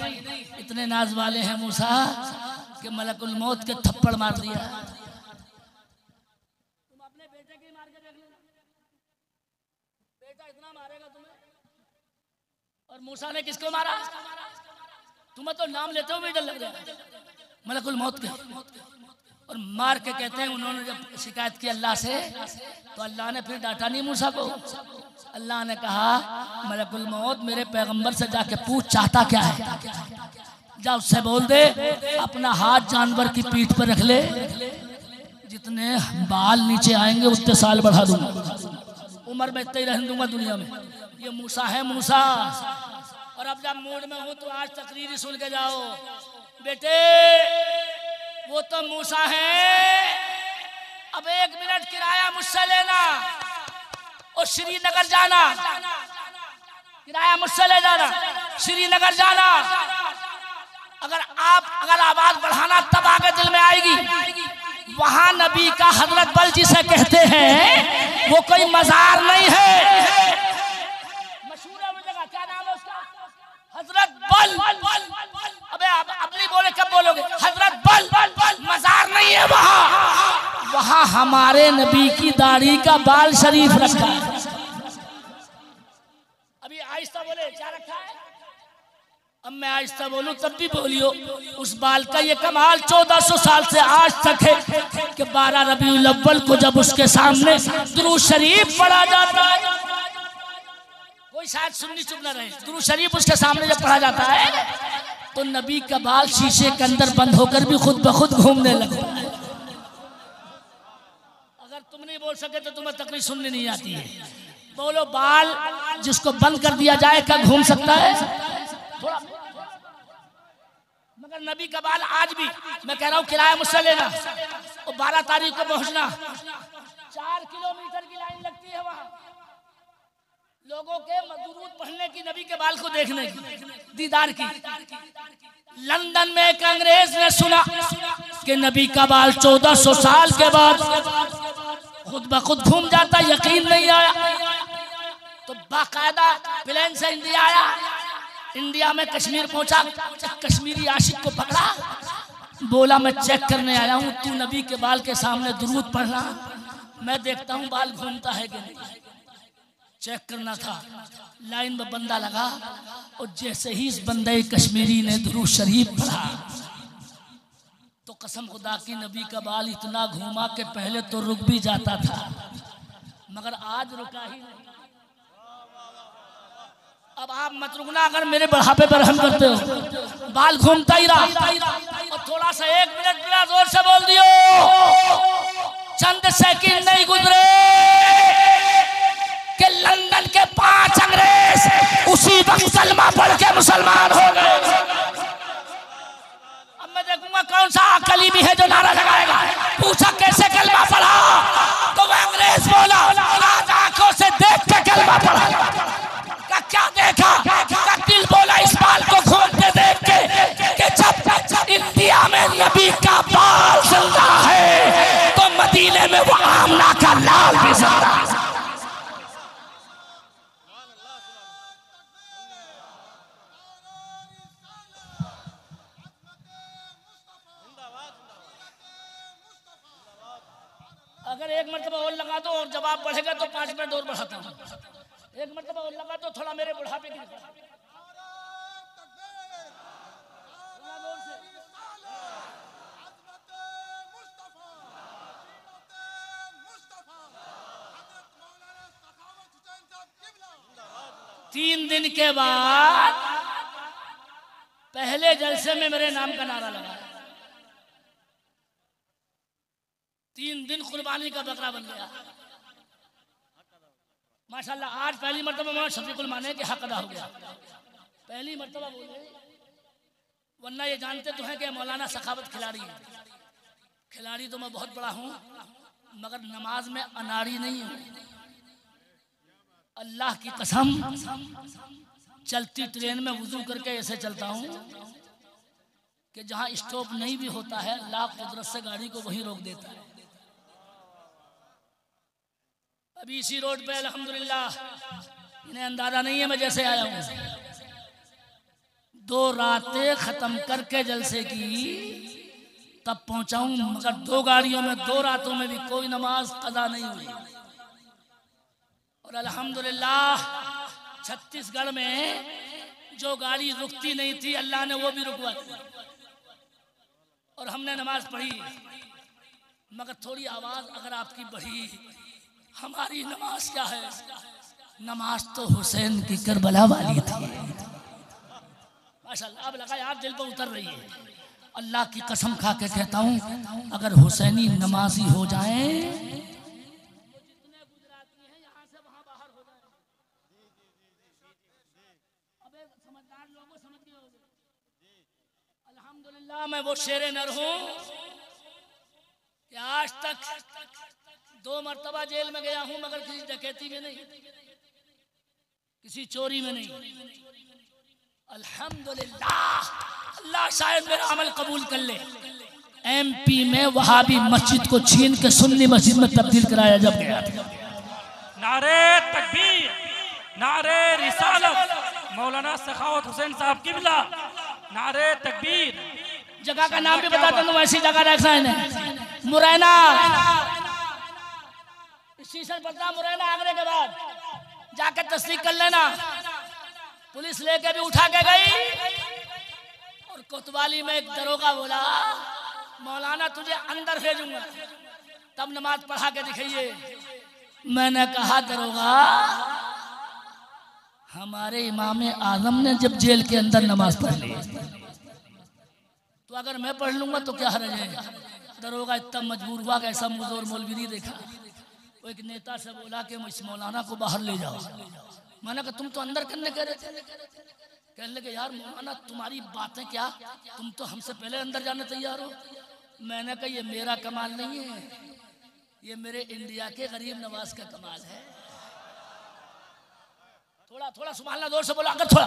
इतने नाज वाले हैं मूसा कि मलकुल मौत के थप्पड़ मार दिया। तुम अपने बेटे की मार के देख लेना, बेटा इतना मारेगा तुम्हें। और मूसा ने किसको मारा? तुम्हें तो नाम लेते हुए डर लग रहा है, मलकुल मौत के। और मार के कहते हैं उन्होंने जब शिकायत की अल्लाह से, तो अल्लाह ने फिर डांटा नहीं मूसा को। अल्लाह ने कहा मलकुल मौत मेरे पैगंबर से जाके पूछ चाहता क्या है, जा उससे बोल दे अपना हाथ जानवर की पीठ पर रख ले, जितने बाल नीचे आएंगे उतने साल बढ़ा दूंगा, उम्र में इतना ही रहने दूंगा दुनिया में। ये मूसा है मूसा। और अब जब मूड में हूं तो आज तकरीर सुन के जाओ बेटे, वो तो मूसा है। अब 1 मिनट किराया मुझसे लेना और श्रीनगर जाना, किराया मुझसे ले जाना, श्रीनगर जाना। अगर आवाज बढ़ाना तब आगे दिल में आएगी। वहां नबी का हजरत बल जिसे कहते हैं वो कोई मजार नहीं है, मशहूर है वो जगह। क्या नाम है उसका? हजरत बल। अबे अब नहीं बोले, कब बोलोगे? हजरत बल, मजार नहीं है वहां हमारे नबी की दाढ़ी का बाल शरीफ रखा है। अभी आहिस्ता बोले क्या रखा है? अब मैं आहिस्ता बोलूं तब भी बोलियो। उस बाल का ये कमाल 1400 साल से आज तक है कि 12 रबीउल अव्वल को जब उसके सामने दुरूद शरीफ पढ़ा जाता है, कोई शायद सुन्नी चुप न रहे, दुरूद शरीफ उसके सामने जब पढ़ा जाता है तो नबी का बाल शीशे के अंदर बंद होकर भी खुद ब खुद घूमने लगता है। अगर तुम नहीं बोल सके तो तुम्हें तकरीर सुननी नहीं आती है। बोलो बाल जिसको बंद कर दिया जाए क्या घूम सकता है? मगर नबी का बाल आज भी, मैं कह रहा हूँ किराया मुझसे लेना और 12 तारीख को पहुंचना। 4 किलोमीटर की लाइन लगती है वहां लोगों के दुरूद पढ़ने की, नबी के बाल को देखने की, दीदार की। लंदन में एक अंग्रेज ने सुना कि नबी का बाल 1400 साल के बाद खुद ब खुद घूम जाता, यकीन नहीं आया तो बाकायदा प्लेन से इंडिया आया। इंडिया में कश्मीर पहुंचा, कश्मीरी आशिक को पकड़ा, बोला मैं चेक करने आया हूं, तू नबी के बाल के सामने दुरूद पढ़ना, मैं देखता हूं बाल घूमता है कि नहीं। चेक करना था, लाइन में बंदा लगा और जैसे ही इस बंदे कश्मीरी ने दुरूद शरीफ पढ़ा तो कसम खुदा की नबी का बाल इतना घूमा कि पहले तो रुक भी जाता था मगर आज रुका ही नहीं। अब आप मत रुकना, अगर मेरे बढ़ापे पर रहम करते हो। बाल घूमता ही रहा और थोड़ा सा 1 मिनट बिना जोर से बोल दियो, चंद सेकंड नहीं गुजरे कि लंदन के 5 अंग्रेज उसी वक्त कलमा पढ़ के मुसलमान हो गए। अब मैं देखूंगा कौन सा अकली भी है जो नारा लगाएगा। पूछा कैसे कलमा पढ़ा तो वह अंग्रेज बोला आज आंखों से देख के कलमा पढ़ा। क्या देखा? का दिल बोला इस बाल को घूमते देख के कि जब इंडिया में नबी का बाल जिंदा है तो मदीने में वो आमना का लाल भी जिंदा है। अगर एक मरतबा और लगा दो और जवाब बढ़ेगा तो 5 मिनट और बढ़ाता हूँ। एक मरतबा और लगा दो, थोड़ा मेरे बुढ़ापे की तीन दिन के बाद पहले जलसे में मेरे नाम का नारा लगा। 3 दिन कुर्बानी का बकरा बन गया माशाल्लाह। आज पहली मर्तबा मौलाना शफीकुल माने के हक अदा हो गया। पहली मर्तबा बोले, वरना ये जानते तो हैं कि मौलाना सखावत खिलाड़ी है। खिलाड़ी तो मैं बहुत बड़ा हूँ, मगर नमाज में अनाड़ी नहीं हूँ। अल्लाह की कसम, चलती ट्रेन में वुजू करके ऐसे चलता हूँ कि जहाँ स्टॉप नहीं भी होता है, अल्लाह कुदरत से गाड़ी को वहीं रोक देता है। अभी इसी रोड पे अल्हम्दुलिल्लाह, इन्हें अंदाजा नहीं है मैं जैसे आया हूँ। 2 रातें खत्म करके जलसे की तब पहुंचा हूं, मगर 2 गाड़ियों में 2 रातों में भी कोई नमाज कदा नहीं हुई। और अल्हम्दुलिल्लाह छत्तीसगढ़ में जो गाड़ी रुकती नहीं थी, अल्लाह ने वो भी रुकवा दी और हमने नमाज पढ़ी। मगर थोड़ी आवाज अगर आपकी बढ़ी, हमारी नमाज क्या है? नमाज तो हुसैन की करबला वाली थी माशाल्लाह। अब लगा यार दिल पर उतर रही है। अल्लाह की कसम खा के कहता हूँ, अगर हुसैनी नमाजी हो जाए, जितने गुजराती हैं यहाँ से वहाँ बाहर हो जाए। अबे समझदार लोगों समझ गए होंगे। अल्हम्दुलिल्लाह मैं वो शेरे नर हूँ कि आज तक 2 मरतबा जेल में गया हूँ, मगर किसी डकैती में नहीं, किसी चोरी में नहीं। अल्हम्दुलिल्लाह, अल्लाह शायद मेरा अमल कबूल कर ले। MP में वहाबी मस्जिद को छीन के सुन्नी मस्जिद में तब्दील कराया जब गया था। नारे तकबीर, नारे रिसालत, मौलाना सखावत हुसैन साहब किबला, नारे तकबीर। जगह का नाम भी बताता हूँ, ऐसी जगह रखा है मुरैना, स्टेशन पटना मुरैना। आगरे के बाद जाकर तस्दीक कर लेना। पुलिस लेके भी उठा के गई और कोतवाली में एक दरोगा बोला, मौलाना तुझे अंदर भेजूंगा, तब नमाज पढ़ा के दिखाइए। मैंने कहा दरोगा, हमारे इमाम आजम ने जब जेल के अंदर नमाज पढ़ ली, तो अगर मैं पढ़ लूंगा तो क्या हर्ज है? दरोगा इतना मजबूर हुआ कि ऐसा मुजोर मौलवी नहीं देखा। वो एक नेता से बोला कि इस मौलाना को बाहर ले जाओ। मैंने कहा तुम तो अंदर करने कह रहे थे। कहने लगे यार मौलाना तुम्हारी बातें क्या, तुम तो हमसे पहले अंदर जाने तैयार हो। मैंने कहा ये मेरा कमाल नहीं है, ये मेरे इंडिया के गरीब नवाज का कमाल है। थोड़ा थोड़ा सुभान अल्लाह जोर से बोलो। अगर थोड़ा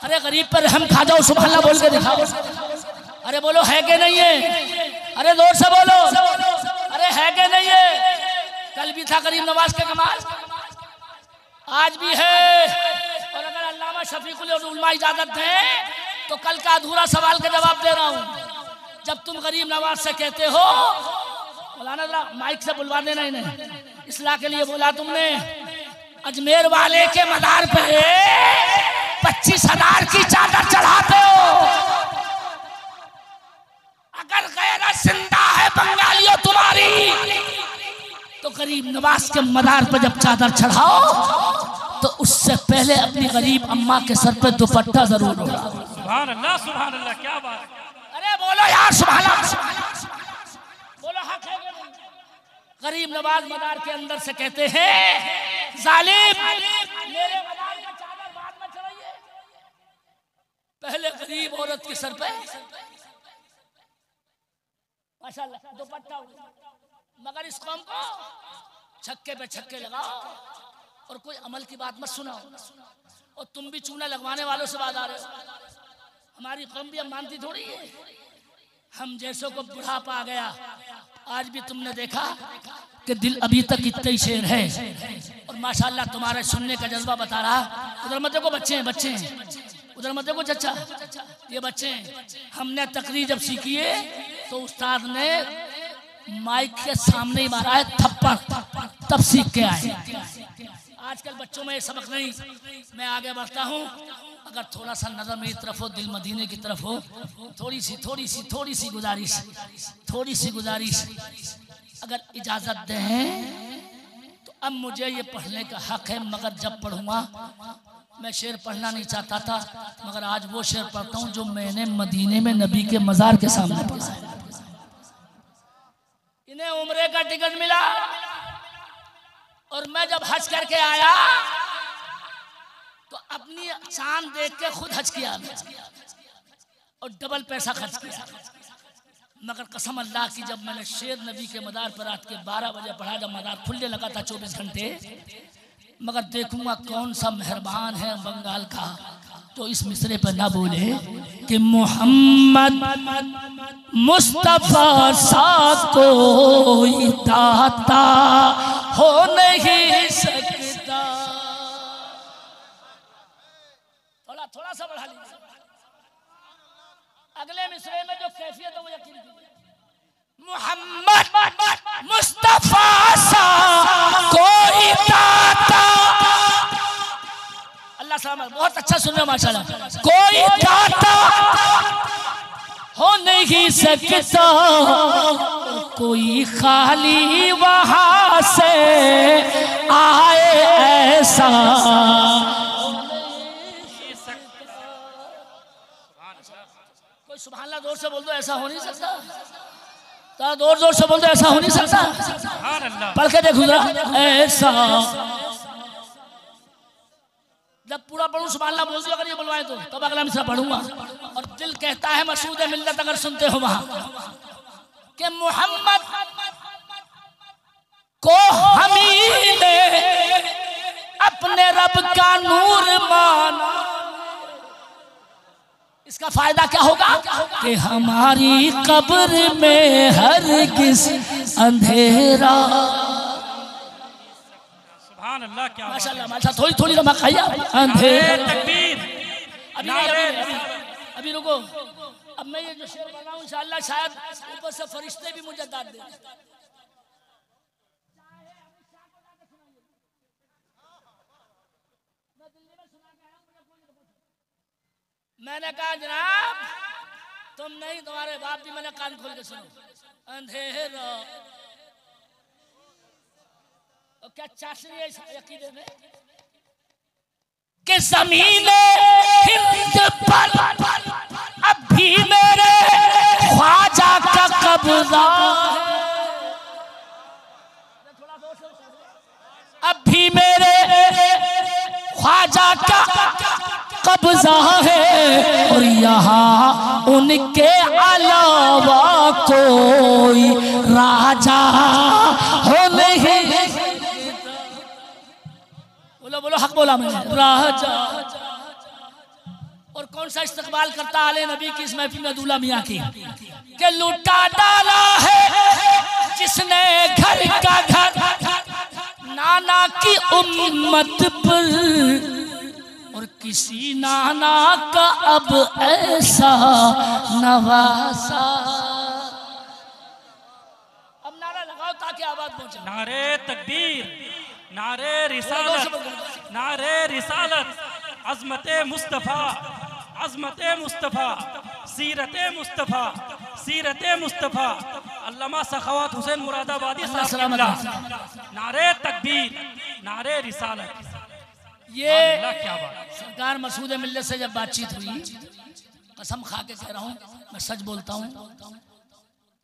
अरे गरीब पर रहम खा जाओ, सुभान अल्लाह बोल के दिखाओ। अरे बोलो है कि नहीं है? अरे जोर से बोलो। अरे है कि नहीं है? कल भी था गरीब नवाज का कमाल, आज भी है। और अगर अल्लामा शफीकुल और उलमा इजाजत दें तो कल का अधूरा सवाल का जवाब दे रहा हूँ। जब तुम गरीब नवाज से कहते हो, मौलाना माइक से बुलवा देना इन्हें, इस्लाह के लिए बोला तुमने, अजमेर वाले के मदार पे 25,000 की चादर चढ़ाते हो। अगर गैरत जिंदा है बंगालियों तुम्हारी, तो गरीब नवाज के मदार पर जब चादर चढ़ाओ तो उससे पहले अपनी गरीब अम्मा के सर पे दुपट्टा जरूर होगा। सुभान अल्लाह, क्या बात है। अरे बोलो यार सुभान अल्लाह, बोलो हक है। गरीब नवाज मदार के अंदर से कहते हैं, जालिम मेरे मदार का चादर बाद में चढ़ाइए, पहले गरीब औरत के सर पे माशाल्लाह दुपट्टा। मगर इस कौम को छक्के पे छक्के लगाओ और कोई अमल की बात मत सुनाओ। और तुम भी चूना लगवाने वालों से बात आ रहे हो। हमारी कौम भी हम मानती थोड़ी है। हम जैसों को बुढ़ापा आ गया, आज भी तुमने देखा कि दिल अभी तक इतना ही शेर है। और माशाल्लाह तुम्हारे सुनने का जज्बा बता रहा। उधर मत देखो बच्चे हैं, बच्चे हैं, उधर मत देखो चचा, ये बच्चे हैं। हमने तकरीर जब सीखी है तो उस्ताद ने माइक के सामने ही मारा है थप्पड़, तब सीख के आए। आजकल बच्चों में ये सबक नहीं। मैं आगे बढ़ता हूँ। अगर थोड़ा सा नजर मेरी तरफ हो, दिल मदीने की तरफ हो, थोड़ी सी गुजारिश अगर इजाजत दें तो अब मुझे ये पढ़ने का हक है। मगर जब पढ़ूंगा, मैं शेर पढ़ना नहीं चाहता था, मगर आज वो शेर पढ़ता हूँ जो मैंने मदीने में नबी के मजार के सामने पढ़ा। इन्हें उम्रे का टिकट मिला और मैं जब हज करके आया तो अपनी चांद देख के खुद हज किया और डबल पैसा खर्च किया। मगर कसम अल्लाह की, जब मैंने शेर नबी के मदार पर रात के 12 बजे पढ़ा, जब मदार खुलने लगा था 24 घंटे, मगर देखूंगा कौन सा मेहरबान है बंगाल का तो इस मिसरे पर ना बोले कि मोहम्मद मुस्तफा सा कोई दाता हो नहीं सकता। थोड़ा सा बढ़ा लीजिए। अगले मिसरे में जो कैफियत है वो यकीन कीजिए। मोहम्मद मुस्तफा सा कोई दाता, अल्लाह सलामत, बहुत अच्छा सुन रहे हो माशाल्लाह। कोई दाता हो नहीं सकता, कोई खाली वहां से आए ऐसा। कोई सुभान अल्लाह जोर से बोल दो, ऐसा हो नहीं सकता। तो जोर से बोल दो, ऐसा हो नहीं सकता। पढ़ के देखो जरा, ऐसा। जब पूरा पढ़ूं सुभान अल्लाह बोल दो, अगर ये बुलवाए तो तब अगला मिसरा पढ़ूंगा। और दिल कहता है मसूद मिल्लत अगर सुनते हो वहां कि मोहम्मद को हमी ने अपने रब का नूर माना। इसका फायदा क्या होगा कि हमारी कब्र में हरगिज़ अंधेरा। सुभान अल्लाह, क्या माशाल्लाह माशाल्लाह। थोड़ी रमक खाइए। अंधेरा तकबीर। अभी रुको। अब मैं ये जो शेर बना हूँ इंशाअल्लाह शायद ऊपर से फरिश्ते भी मुझे दाद दें। मैंने कहा जनाब तुम नहीं, तुम्हारे बाप भी, मैंने कान खोल के सुनो। अंधेरा और क्या चाशनी है इस अकीदे में कि ज़मीने हिंद पर अब भी मेरे ख्वाजा का कब्जा है। अब भी मेरे ख्वाजा का कब्जा है और यहाँ उनके अलावा कोई राजा हो नहीं। बोलो हक बोला मैंने, राजा। और कौन सा इस्तकबाल करता आले नबी की इस महफिल में दूल्हा मियाँ की कि लूटा डाला है जिसने घर का घर नाना की उम्मत पर, और किसी नाना का अब ऐसा नवासा। अब नारा लगाओ ताकि आवाज पहुंचे। नारे तकबीर, नारे रिसालत, नारे रिसालत, अज़मते मुस्तफ़ा, अज़मते मुस्तफ़ा, सीरते मुस्तफ़ा, सीरते मुस्तफ़ा। अल्लामा सखावत हुसैन मुरादाबादी साहब, नारे तकबीर, नारे रिसालत। ये क्या बात। सरकार मसूद मिल्लत से जब बातचीत हुई, कसम खा के कह रहा हूँ, मैं सच बोलता हूँ,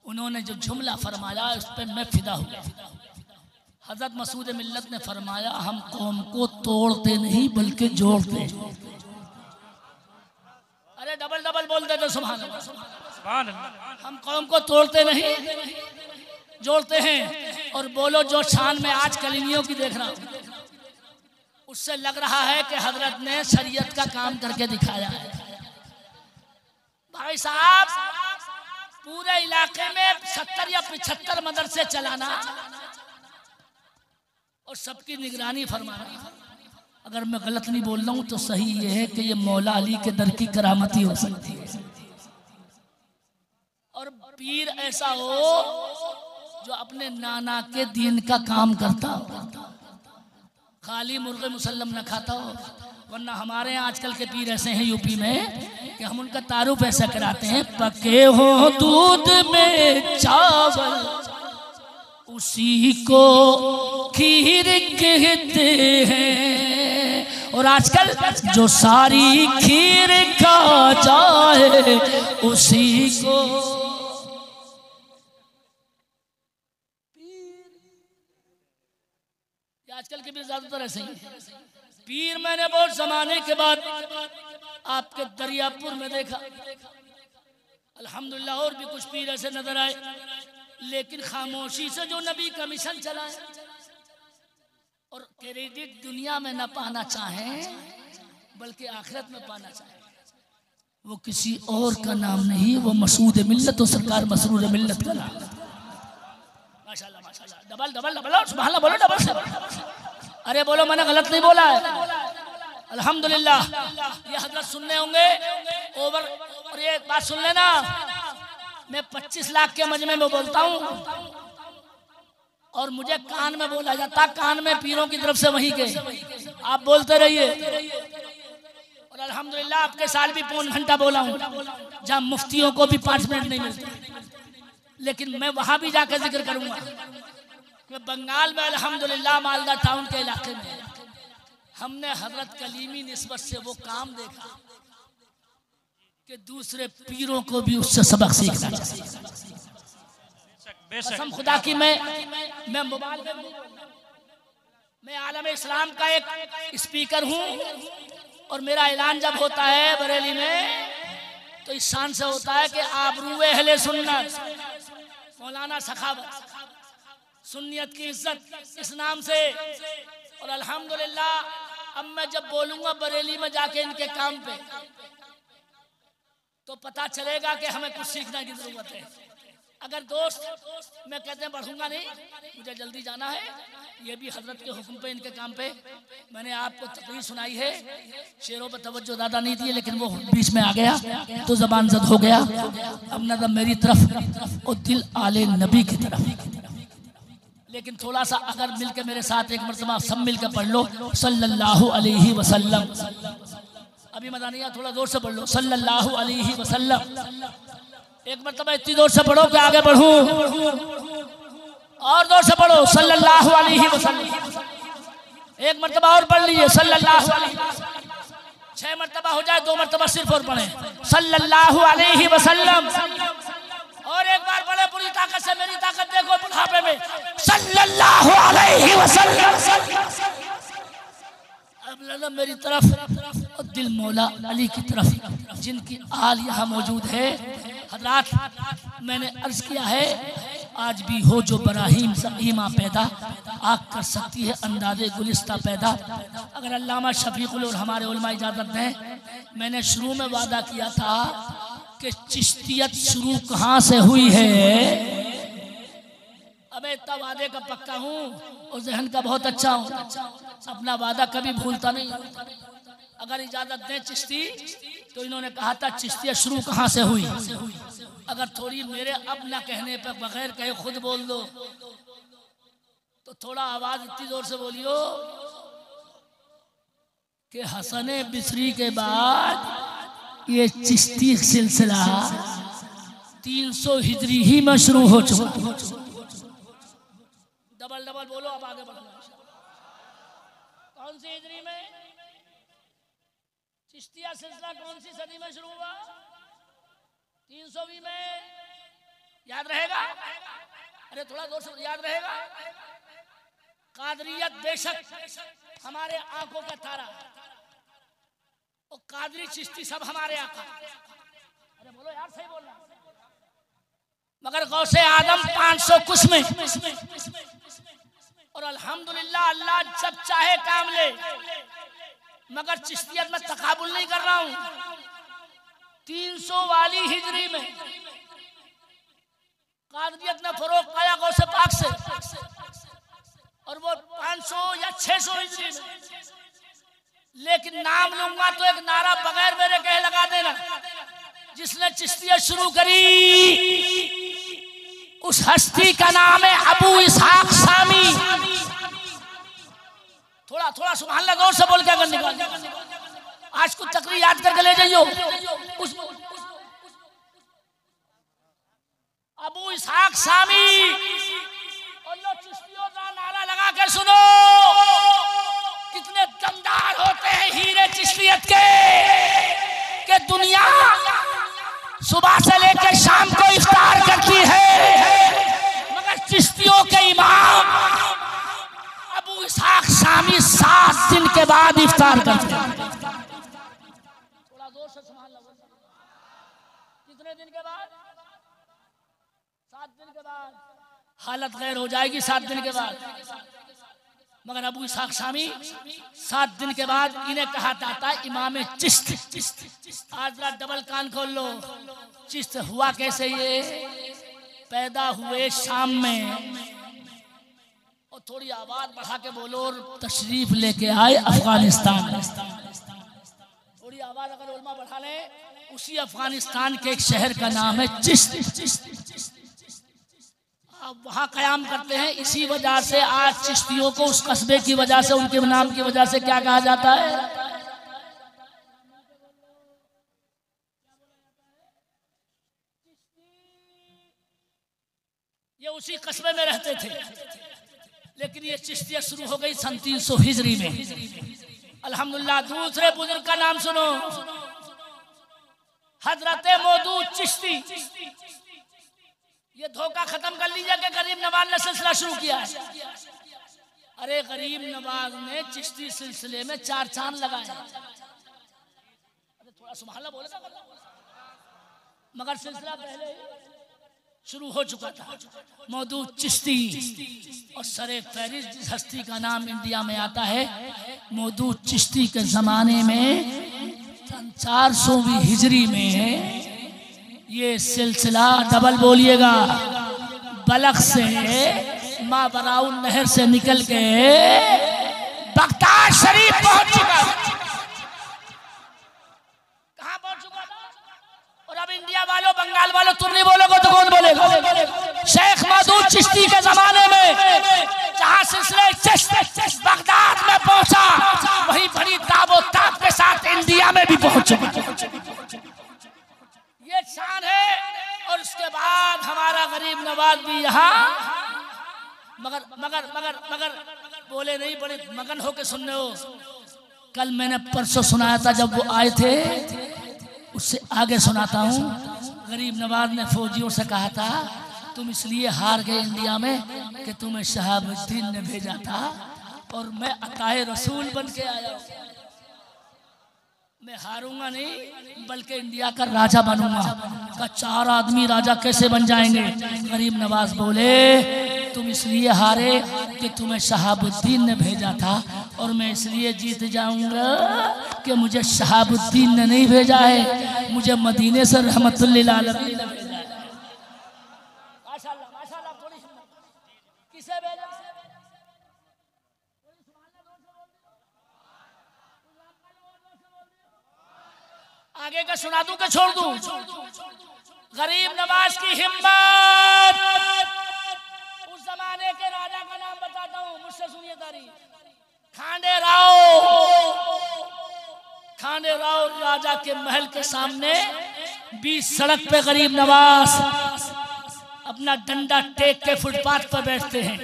उन्होंने जो जुमला फरमाया उस पर मैं फिदा हो गया। हजरत मसूद मिल्लत ने फरमाया हम कौम को तोड़ते नहीं बल्कि जोड़ते। अरे डबल बोलते तो सुभान अल्लाह। हम कौम को तोड़ते नहीं जोड़ते हैं। और बोलो जो शान में आज कलीमियों की देख रहा हूँ, उससे लग रहा है कि हजरत ने शरीयत का काम करके दिखाया है। भाई साहब, पूरे इलाके में 70 या 75 मदरसे चलाना और सबकी निगरानी फरमाना। अगर मैं गलत नहीं बोल रहा हूं तो सही ये है कि ये मौला अली के दर की करामती हो सकती है। और पीर ऐसा हो जो अपने नाना के दीन का काम करता हो, खाली मुर्गे मुसल्लम न खाता हो। वरना हमारे यहाँ आजकल के पीर ऐसे हैं यूपी में कि हम उनका तारुफ ऐसा कराते हैं, पके हो दूध में चावल उसी को खीर कहते हैं। और आजकल जो सारी खीर खा जाए उसी को आजकल के भी ज्यादातर ऐसे ही पीर। मैंने बहुत जमाने के बाद आपके दरियापुर में देखा, अल्हम्दुलिल्लाह और भी कुछ पीर ऐसे नजर आए, लेकिन खामोशी से जो नबी का मिशन चला है और क्रेडिट दुनिया में न पाना चाहें बल्कि आखिरत में पाना चाहें, वो किसी और का नाम नहीं, वो मसूद मिल्लत और सरकार मसरूर मिल्लत का नाम। माशाल्लाह माशाल्लाह, डबल डबल डबल सुभान अल्लाह बोलो, डबल से अरे बोलो, मैंने गलत नहीं बोला है। अल्हम्दुलिल्लाह। ये हजरत सुनने होंगे ओवर। और ये बात सुन लेना, मैं 25 लाख के मजमे में बोलता हूँ और मुझे कान में बोला जाता, कान में पीरों की तरफ से वहीं के आप बोलते रहिए। और अल्हम्दुलिल्लाह आपके साल भी 3 घंटा बोला हूँ, जहाँ मुफ्तियों को भी 5 मिनट नहीं मिलते, लेकिन मैं वहां भी जाकर जिक्र करूंगा। बंगाल में अल्हम्दुलिल्लाह मालदा टाउन के इलाके में हमने हजरत कलीमी निस्बत से वो काम देखा कि दूसरे पीरों को भी उससे सबक सीखना चाहिए। कसम खुदा की मैं मोबाइल में, मैं आलम इस्लाम का एक स्पीकर हूँ और मेरा ऐलान जब होता है बरेली में तो इस शान से होता है कि आबरूए अहले सुन्नत, मौलाना सखावत, सुन्नियत की इज्जत इस नाम से। और अल्हम्दुलिल्लाह अब मैं जब बोलूंगा बरेली में जाके इनके काम पे तो पता चलेगा कि हमें कुछ सीखने की जरूरत है। अगर दोस्त मैं कहते हैं बढ़ूंगा नहीं, मुझे जल्दी जाना है, ये भी हजरत के हुक्म पे इनके काम पे। मैंने आपको तकरीर सुनाई है, शेरों पे तवज्जो ज़्यादा नहीं थी, लेकिन वो बीच में आ गया तो जबान जद हो गया। अब नजर मेरी तरफ और दिल आले नबी की तरफ। लेकिन थोड़ा सा अगर मिलके मेरे साथ एक मरतबा सब मिलकर पढ़ लो सल्लल्लाहु अलैहि वसल्लम। अभी मजा नहीं आया, थोड़ा जोर से पढ़ लो सल्लल्लाहु अलैहि वसल्लम। एक मरतबा इतनी जोर से पढ़ो कि आगे बढ़ूं, और जोर से पढ़ो सल्लल्लाहु अलैहि वसल्लम। एक मरतबा और पढ़ लीजिए सल्लल्लाहु अलैहि वसल्लम। 6 मरतबा हो जाए, 2 मरतबा सिर्फ और पढ़े सल्लल्लाहु अलैहि वसल्लम। और एक बार बड़े पूरी ताकत से, मेरी ताकत देखो बुढ़ापे में, सल्लल्लाहु अलैहि वसल्लम। अब लगा मेरी तरफ और दिल मौला अली की तरफ, जिनकी आल यहाँ मौजूद है। हजरात मैंने अर्ज किया है, आज भी हो जो बराहीम सा ईमा पैदा, आग कर सकती है अंदाजे गुलिस्ता पैदा। अगर अल्लामा शफीकुल और हमारे उलमा इजाजत दें, मैंने शुरू में वादा किया था कि चिश्तियत शुरू कहाँ से हुई है। अब इतना वादे का पक्का हूँ और जहन का बहुत अच्छा हूँ, अपना वादा कभी भूलता नहीं। अगर इजाजत दें चिश्ती, तो इन्होंने कहा था चिश्तियत शुरू कहाँ से हुई। अगर थोड़ी मेरे अब ना कहने पर बगैर कहे खुद बोल दो तो थोड़ा आवाज इतनी जोर से बोलियो कि हसने बिसरी के बाद ये चिश्ती सिलसिला 300 हिजरी ही में शुरू हो चुका। डबल डबल बोलो, अब आगे बढ़ो। कौन सी हिजरी में चिश्तिया सिलसिला कौन सी सदी में शुरू हुआ? 300वीं में। याद रहेगा? अरे थोड़ा जोर से याद रहेगा। कादरियत बेशक हमारे आंखों का तारा, और कादरी चिश्ती सब हमारे आका। अरे बोलो यार, सही बोलना। मगर गौसे आदम 500 कुछ में, और अल्हम्दुलिल्लाह अल्लाह जब चाहे काम ले। मगर चिश्तियत में तकाबुल नहीं कर रहा हूं। 300 वाली हिजरी में कादरियत ने फरोग पाया गौसे पाक से, और वो 500 या 600 हिजरी में। लेकिन नाम लूंगा तो एक नारा बगैर मेरे कहे लगा देना, जिसने चिश्तियत शुरू करी उस हस्ती का नाम है अबू इसहाक सामी। थोड़ा थोड़ा सुभान अल्लाह जोर से बोल के अगर निकाल आज कुछ तकरीर याद करके ले जाइयो। अबू इसहाक सामी और लो चिश्तियों का नारा लगा के सुनो, कितने दमदार होते हैं हीरे चिश्तियत के दुनिया सुबह से लेकर शाम को इफ्तार करती है, मगर चिश्तियों के इमाम अबू इसहाक सामी 7 दिन के बाद इफ्तार करते हैं। थोड़ा जोर से सुभान अल्लाह। कितने दिन के बाद? 7 दिन के बाद हालत गैर हो जाएगी। 7 दिन के बाद मगर अबू इसहाक सामी 7 दिन के बाद इन्हें कहा जाता है इमाम चिश्त। आज जरा डबल कान खोल लो, चिश्त हुआ कैसे? ये पैदा हुए शाम में, और थोड़ी आवाज बढ़ा के बोलो, और तशरीफ लेके आए अफगानिस्तान। थोड़ी आवाज अगर उल्मा बढ़ा ले, उसी अफगानिस्तान के एक शहर का नाम है चिश्त। अब वहाँ कयाम करते हैं। इसी वजह से आज चिश्तियों को उस कस्बे की वजह से, उनके नाम की वजह से क्या कहा जाता है? ये उसी कस्बे में रहते थे, लेकिन ये चिश्तिया शुरू हो गई सन 300 हिजरी में। अल्हम्दुलिल्लाह। दूसरे बुजुर्ग का नाम सुनो, हजरत मौदूद चिश्ती। ये धोखा खत्म कर लीजिए कि गरीब नवाज ने सिलसिला शुरू किया है। अरे गरीब नवाज ने चिश्ती सिलसिले में 4 चांद लगाए। अरे थोड़ा सुभान अल्लाह बोलेगा, मगर सिलसिला पहले शुरू हो चुका था। मौदूद चिश्ती और सरे फहरिस्त जिस हस्ती का नाम इंडिया में आता है, मौदूद चिश्ती के जमाने में 400वीं हिजरी में ये सिलसिला, डबल बोलिएगा, बलख से माबराउन नहर से निकल के बगदाद शरीफ पहुंच चुका। कहां पहुंच चुका था? और अब इंडिया वालों, बंगाल वालों, तुम नहीं बोलोगे तो कौन बोलेगा? शेख मौदूद चिश्ती के जमाने में जहां सिलसिले चिश्त बगदाद में पहुंचा, वहीं बड़ी ताबोताब के साथ इंडिया में भी पहुंच चुका। ये शान है। और उसके बाद हमारा गरीब नवाज भी यहाँ, मगर मगर मगर मगर बोले नहीं, बड़े मगन होके सुन रहे हो। कल मैंने परसों सुनाया था जब वो आए थे, उससे आगे सुनाता हूँ। गरीब नवाज ने फौजियों से कहा था, तुम इसलिए हार गए इंडिया में कि तुम्हें शहाबुद्दीन ने भेजा था, और मैं अताए रसूल बन के आया। मैं हारूंगा नहीं, बल्कि इंडिया का राजा बनूंगा। का 4 आदमी राजा कैसे बन जाएंगे? गरीब नवाज बोले, तुम इसलिए हारे कि तुम्हें शहाबुद्दीन ने भेजा था, और मैं इसलिए जीत जाऊंगा कि मुझे शहाबुद्दीन ने नहीं भेजा है, मुझे मदीने से रहमतुल्लिल आलमीन ने भेजा है। माशाअल्लाह माशाअल्लाह। थोड़ी किसे भेजा? आगे का सुना दूं कि छोड़ दूं? गरीब नवाज की हिम्मत। उस जमाने के राजा का नाम बताता हूं, मुझसे सुनिए तारीफ। खांडे राव राजा के महल के सामने 20 सड़क पे गरीब नवाज अपना डंडा टेक के फुटपाथ पर बैठते हैं,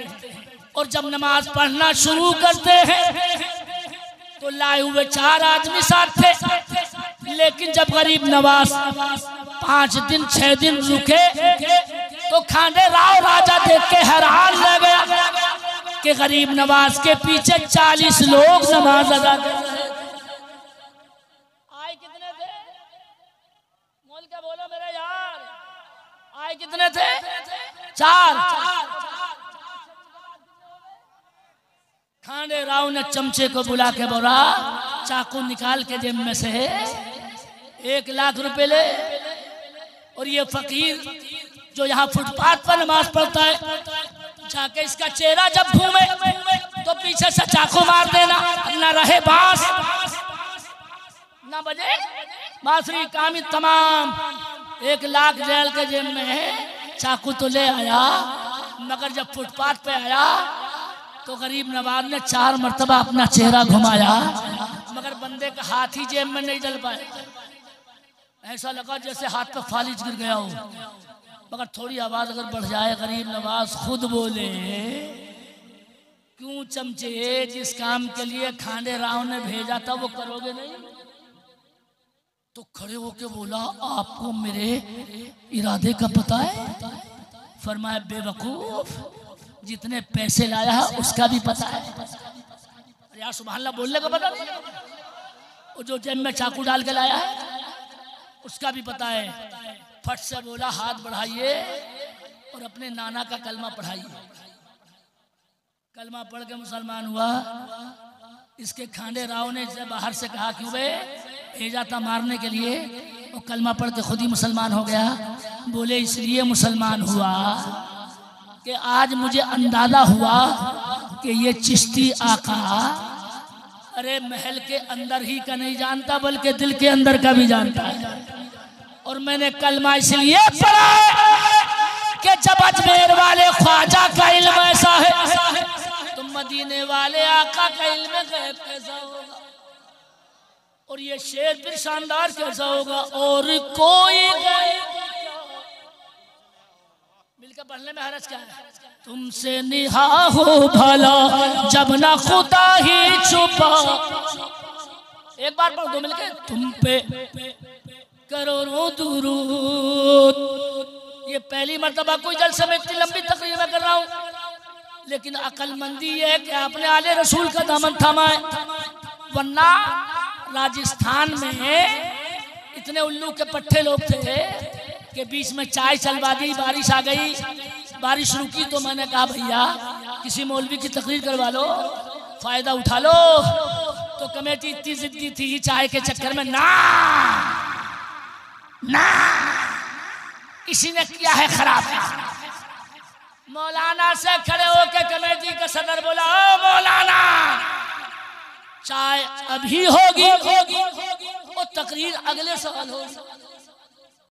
और जब नमाज पढ़ना शुरू करते हैं तो लाए हुए 4 आदमी साथ थे। लेकिन जब गरीब नवाज 5 दिन 6 दिन रुके तो खांडे राव राजा देख के हैरान रह गया कि गरीब नवाज के पीछे 40 लोग नमाज अदा कर रहे थे। आए कितने थे? मोल के बोलो मेरे यार, आए कितने थे? 4। खांडे राव ने चमचे को बुला के बोला, चाकू निकाल के जेब में से 1 लाख रुपए ले, और ये फकीर जो यहाँ फुटपाथ पर नमाज पढ़ता है, जाके इसका चेहरा जब घूमे तो पीछे से चाकू मार देना, न रहे बांस न बजे बांसुरी, काम तमाम। 1 लाख जेल के जेब में है, चाकू तो ले आया, मगर जब फुटपाथ पे आया तो गरीब नवाज ने 4 मरतबा अपना चेहरा घुमाया, मगर बंदे का हाथ ही जेब में नहीं डल पाए। ऐसा लगा जैसे हाथ पे फालिज गिर गया हो। मगर थोड़ी आवाज अगर बढ़ जाए, गरीब नवाज खुद बोले, क्यों चमचे, जिस काम के लिए खांडे राव ने भेजा था वो करोगे नहीं? तो खड़े होके बोला, आपको मेरे इरादे का पता है? फरमाया, बेवकूफ, जितने पैसे लाया है उसका भी पता है। अरे यार सुभान अल्लाह, बोलने का पता नहीं? वो जो जेब में चाकू डाल के लाया है उसका भी पता है। फट से बोला, हाथ बढ़ाइए और अपने नाना का कलमा पढ़ाइए। कलमा पढ़ के मुसलमान हुआ। इसके खांडे राव ने बाहर से कहा, क्यों बे भेजा था मारने के लिए? वो कलमा पढ़ के खुद ही मुसलमान हो गया। बोले, इसलिए मुसलमान हुआ कि आज मुझे अंदाजा हुआ कि ये चिश्ती आका अरे महल के अंदर ही का नहीं जानता बल्कि दिल के अंदर का भी जानता है। और मैंने कलमा इसलिए पढ़ा कि जब अजमेर वाले ख्वाजा का इल्म ऐसा है तो मदीने वाले आका का इल्म गैब कैसा होगा, और ये शेर फिर शानदार कैसा होगा। और कोई मिलकर पढ़ने में हरज क्या है? तुमसे निहा हो भला जब ना खुदा ही छुपा। एक बार पढ़ दो मिलके, तुम पे करोड़ों दुरूद। ये पहली मर्तबा कोई जलसे में इतनी लंबी तकरीर में कर रहा हूँ, लेकिन अकलमंदी ये है कि आपने आले रसूल का दामन थामा है। वरना राजस्थान में इतने उल्लू के पट्टे लोग थे कि बीच में चाय चलवा दी, बारिश आ गई, बारिश रुकी तो मैंने कहा भैया किसी मौलवी की तकरीर करवा लो, फायदा उठा लो। तो कमेटी इतनी जिद्दी थी चाय के चक्कर में, ना इसी ने किया है खराब। मौलाना से खड़े होकर कमेटी का सदर बोला, ओ मौलाना चाय अभी होगी, वो तकरीर अगले साल होगी।